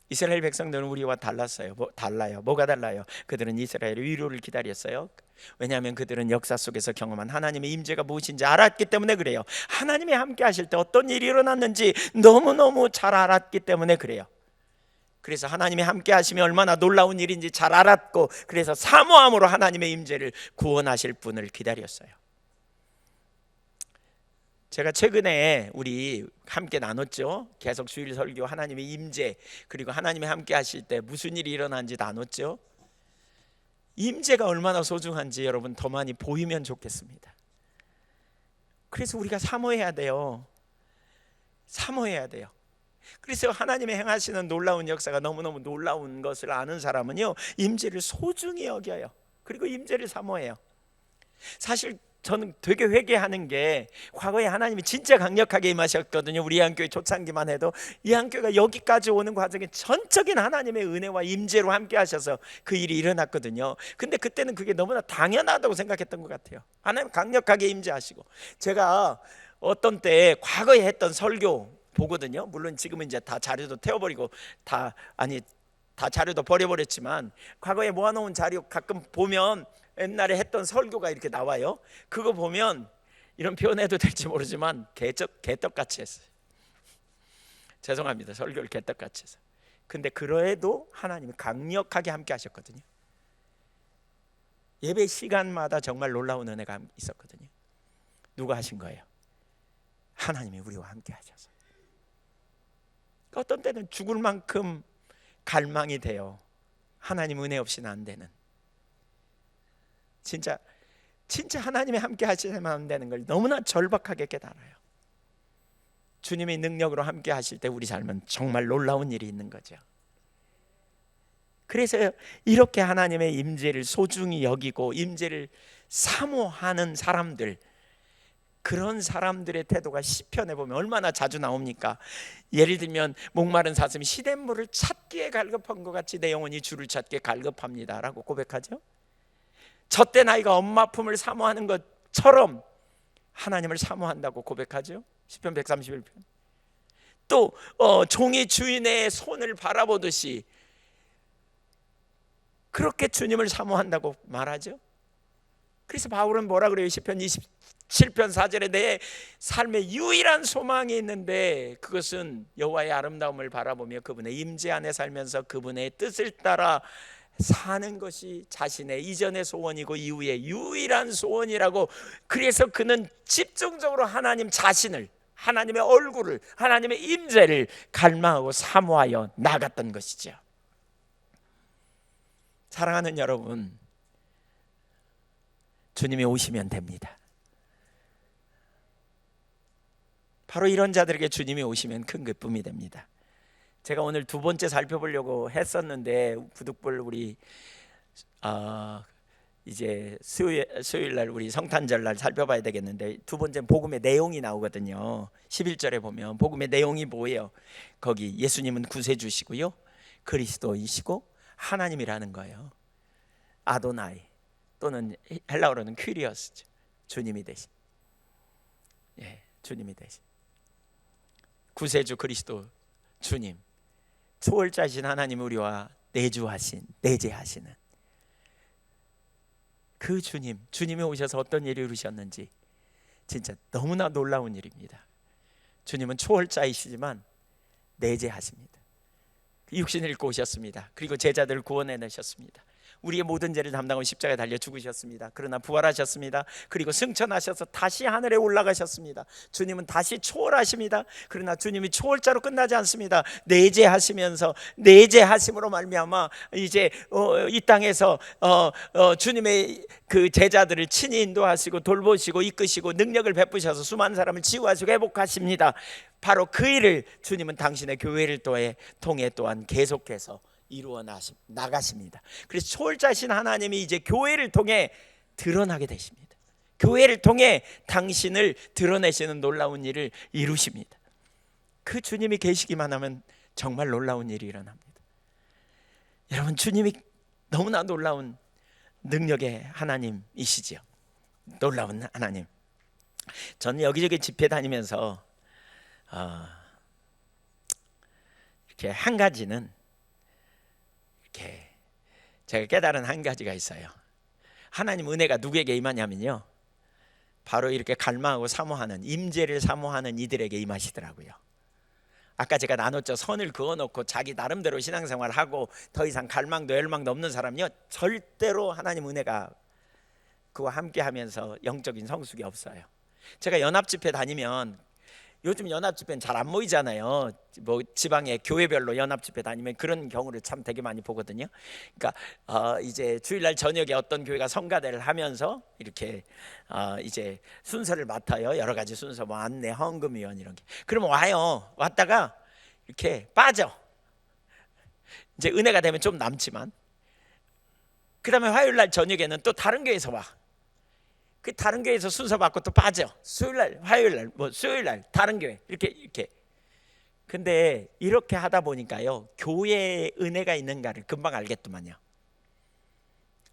이스라엘 백성들은 우리와 달라요. 뭐가 달라요? 그들은 이스라엘의 위로를 기다렸어요. 왜냐하면 그들은 역사 속에서 경험한 하나님의 임재가 무엇인지 알았기 때문에 그래요. 하나님이 함께 하실 때 어떤 일이 일어났는지 너무너무 잘 알았기 때문에 그래요. 그래서 하나님이 함께 하시면 얼마나 놀라운 일인지 잘 알았고, 그래서 사모함으로 하나님의 임재를 구원하실 분을 기다렸어요. 제가 최근에 우리 함께 나눴죠. 계속 주일 설교, 하나님의 임재, 그리고 하나님이 함께 하실 때 무슨 일이 일어나는지 나눴죠. 임재가 얼마나 소중한지 여러분 더 많이 보이면 좋겠습니다. 그래서 우리가 사모해야 돼요. 사모해야 돼요. 그래서 하나님의 행하시는 놀라운 역사가 너무너무 놀라운 것을 아는 사람은요, 임재를 소중히 여겨요. 그리고 임재를 사모해요. 사실 저는 되게 회개하는 게, 과거에 하나님이 진짜 강력하게 임하셨거든요. 우리 한교회 초창기만 해도 이 한교회가 여기까지 오는 과정에 전적인 하나님의 은혜와 임재로 함께 하셔서 그 일이 일어났거든요. 근데 그때는 그게 너무나 당연하다고 생각했던 것 같아요. 하나님 강력하게 임재하시고, 제가 어떤 때 과거에 했던 설교 보거든요. 물론 지금은 이제 다 자료도 태워버리고 다 자료도 버려버렸지만, 과거에 모아놓은 자료 가끔 보면 옛날에 했던 설교가 이렇게 나와요. 그거 보면 이런 표현해도 될지 모르지만 개떡같이 했어요. 죄송합니다. 설교를 개떡같이 해서. 근데 그래도 하나님이 강력하게 함께 하셨거든요. 예배 시간마다 정말 놀라운 은혜가 있었거든요. 누가 하신 거예요? 하나님이 우리와 함께 하셔서. 어떤 때는 죽을 만큼 갈망이 돼요. 하나님 은혜 없이는 안 되는. 진짜 하나님이 함께 하시면 안 되는 걸 너무나 절박하게 깨달아요. 주님의 능력으로 함께 하실 때 우리 삶은 정말 놀라운 일이 있는 거죠. 그래서 이렇게 하나님의 임재를 소중히 여기고 임재를 사모하는 사람들, 그런 사람들의 태도가 시편에 보면 얼마나 자주 나옵니까? 예를 들면 목마른 사슴이 시냇물을 찾기에 갈급한 것 같이 내 영혼이 주를 찾기에 갈급합니다 라고 고백하죠. 젖된 아이가 엄마 품을 사모하는 것처럼 하나님을 사모한다고 고백하죠. 시편 131편. 또 종이 주인의 손을 바라보듯이 그렇게 주님을 사모한다고 말하죠. 그래서 바울은 뭐라 그래요? 시편 27편 4절에 내 삶의 유일한 소망이 있는데 그것은 여호와의 아름다움을 바라보며 그분의 임재 안에 살면서 그분의 뜻을 따라 사는 것이 자신의 이전의 소원이고 이후의 유일한 소원이라고. 그래서 그는 집중적으로 하나님 자신을, 하나님의 얼굴을, 하나님의 임재를 갈망하고 사모하여 나갔던 것이죠. 사랑하는 여러분, 주님이 오시면 됩니다. 바로 이런 자들에게 주님이 오시면 큰 기쁨이 됩니다. 제가 오늘 두 번째 살펴보려고 했었는데 부득불 우리 이제 수요일 날 우리 성탄절 날 살펴봐야 되겠는데, 두 번째 복음의 내용이 나오거든요. 11절에 보면 복음의 내용이 뭐예요? 거기 예수님은 구세주시고요, 그리스도이시고 하나님이라는 거예요. 아도나이 또는 헬라어로는 퀴리어스죠. 주님이 되신, 주님이 되신 구세주 그리스도 주님, 초월자신 하나님 우리와 내재하시는 그 주님이 오셔서 어떤 일을 이루셨는지 진짜 너무나 놀라운 일입니다. 주님은 초월자이시지만 내재하십니다. 육신을 입고 오셨습니다. 그리고 제자들을 구원해내셨습니다. 우리의 모든 죄를 담당하고 십자가에 달려 죽으셨습니다. 그러나 부활하셨습니다. 그리고 승천하셔서 다시 하늘에 올라가셨습니다. 주님은 다시 초월하십니다. 그러나 주님이 초월자로 끝나지 않습니다. 내재하심으로 말미암아 이제 이 땅에서 주님의 그 제자들을 친히 인도하시고 돌보시고 이끄시고 능력을 베푸셔서 수많은 사람을 치유하시고 회복하십니다. 바로 그 일을 주님은 당신의 교회를 통해 또한 계속해서 이루어 나가십니다. 그래서 초월자신 하나님이 이제 교회를 통해 드러나게 되십니다. 교회를 통해 당신을 드러내시는 놀라운 일을 이루십니다. 그 주님이 계시기만 하면 정말 놀라운 일이 일어납니다. 여러분, 주님이 너무나 놀라운 능력의 하나님이시지요. 놀라운 하나님. 저는 여기저기 집회 다니면서 이렇게 한 가지는, 이렇게 제가 깨달은 한 가지가 있어요. 하나님 은혜가 누구에게 임하냐면요, 바로 이렇게 갈망하고 사모하는, 임재를 사모하는 이들에게 임하시더라고요. 아까 제가 나눴죠. 선을 그어놓고 자기 나름대로 신앙생활하고 더 이상 갈망도 열망도 없는 사람은요, 절대로 하나님 은혜가 그와 함께하면서 영적인 성숙이 없어요. 제가 연합집회 다니면 요즘 연합집회는 잘 안 모이잖아요. 뭐 지방의 교회별로 연합집회 다니면 그런 경우를 참 되게 많이 보거든요. 그러니까 이제 주일날 저녁에 어떤 교회가 성가대를 하면서 이렇게 이제 순서를 맡아요. 여러 가지 순서, 뭐 안내, 헌금위원 이런 게. 그러면 와요. 왔다가 이렇게 빠져. 이제 은혜가 되면 좀 남지만, 그다음에 화요일날 저녁에는 또 다른 교회에서 와. 그 다른 교회에서 순서 받고 또 빠져. 수요일날, 화요일날, 뭐 수요일날 다른 교회 이렇게. 근데 이렇게 하다 보니까요, 교회에 은혜가 있는가를 금방 알겠더만요.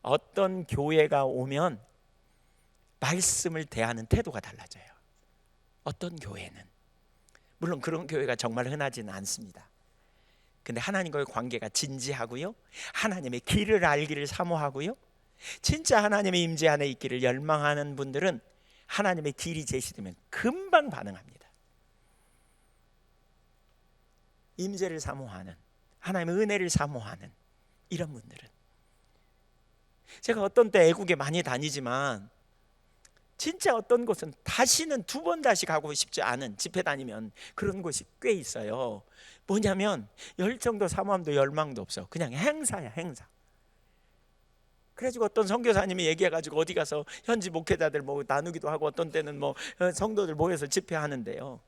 어떤 교회가 오면 말씀을 대하는 태도가 달라져요. 어떤 교회는, 물론 그런 교회가 정말 흔하지는 않습니다. 근데 하나님과의 관계가 진지하고요, 하나님의 길을 알기를 사모하고요, 진짜 하나님의 임재 안에 있기를 열망하는 분들은 하나님의 길이 제시되면 금방 반응합니다. 임재를 사모하는, 하나님의 은혜를 사모하는 이런 분들은, 제가 어떤 때 애국에 많이 다니지만 진짜 어떤 곳은 다시는 두 번 다시 가고 싶지 않은, 집회 다니면 그런 곳이 꽤 있어요. 뭐냐면 열정도 사모함도 열망도 없어. 그냥 행사야, 행사. 그래가지고 어떤 선교사님이 얘기해가지고 어디 가서 현지 목회자들 뭐 나누기도 하고, 어떤 때는 뭐 성도들 모여서 집회하는데요,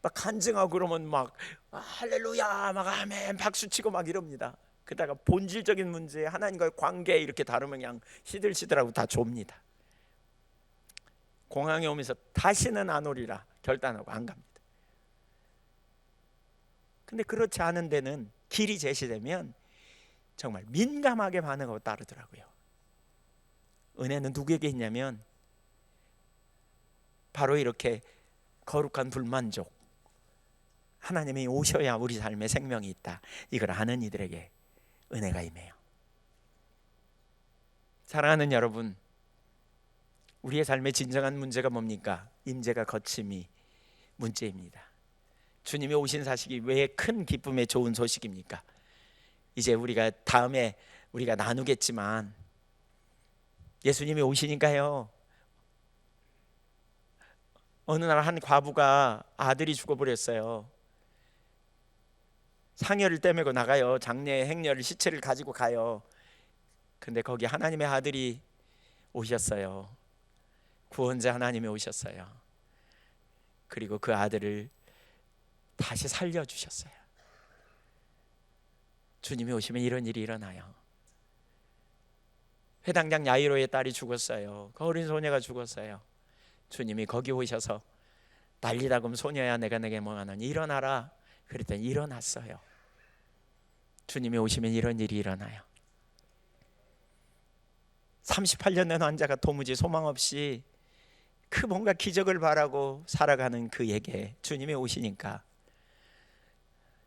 막 간증하고 그러면 막 할렐루야, 막 아멘 박수치고 막 이럽니다. 그러다가 본질적인 문제, 하나님과의 관계 이렇게 다루면 그냥 시들시들하고 다 좁니다. 공항에 오면서 다시는 안 오리라 결단하고 안 갑니다. 근데 그렇지 않은 데는 길이 제시되면 정말 민감하게 반응하고 따르더라고요. 은혜는 누구에게 있냐면 바로 이렇게 거룩한 불만족, 하나님이 오셔야 우리 삶에 생명이 있다, 이걸 아는 이들에게 은혜가 임해요. 사랑하는 여러분, 우리의 삶의 진정한 문제가 뭡니까? 임재가 거침이 문제입니다. 주님이 오신 사실이 왜 큰 기쁨의 좋은 소식입니까? 이제 우리가 다음에 우리가 나누겠지만, 예수님이 오시니까요, 어느 날 한 과부가 아들이 죽어버렸어요. 상여를 떼매고 나가요. 장례 행렬을, 시체를 가지고 가요. 근데 거기 하나님의 아들이 오셨어요. 구원자 하나님이 오셨어요. 그리고 그 아들을 다시 살려주셨어요. 주님이 오시면 이런 일이 일어나요. 회당장 야이로의 딸이 죽었어요. 그 어린 소녀가 죽었어요. 주님이 거기 오셔서 난리다 그럼 소녀야, 내가 내게 뭐하노니, 일어나라 그랬더니 일어났어요. 주님이 오시면 이런 일이 일어나요. 38년 된 환자가 도무지 소망 없이 그 뭔가 기적을 바라고 살아가는 그에게 주님이 오시니까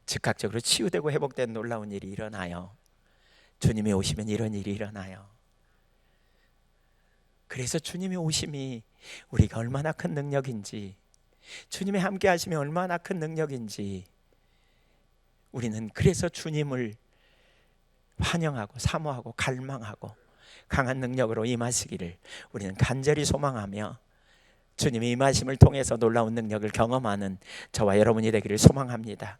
즉각적으로 치유되고 회복된 놀라운 일이 일어나요. 주님이 오시면 이런 일이 일어나요. 그래서 주님이 오심이 우리가 얼마나 큰 능력인지, 주님이 함께 하시면 얼마나 큰 능력인지, 우리는 그래서 주님을 환영하고 사모하고 갈망하고 강한 능력으로 임하시기를 우리는 간절히 소망하며, 주님의 임하심을 통해서 놀라운 능력을 경험하는 저와 여러분이 되기를 소망합니다.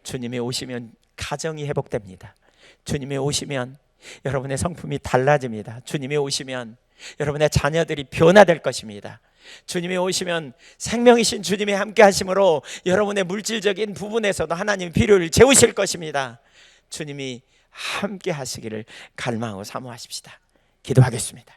주님이 오시면 가정이 회복됩니다. 주님이 오시면 여러분의 성품이 달라집니다. 주님이 오시면 여러분의 자녀들이 변화될 것입니다. 주님이 오시면 생명이신 주님이 함께 하심으로 여러분의 물질적인 부분에서도 하나님의 필요를 채우실 것입니다. 주님이 함께 하시기를 갈망하고 사모하십시다. 기도하겠습니다.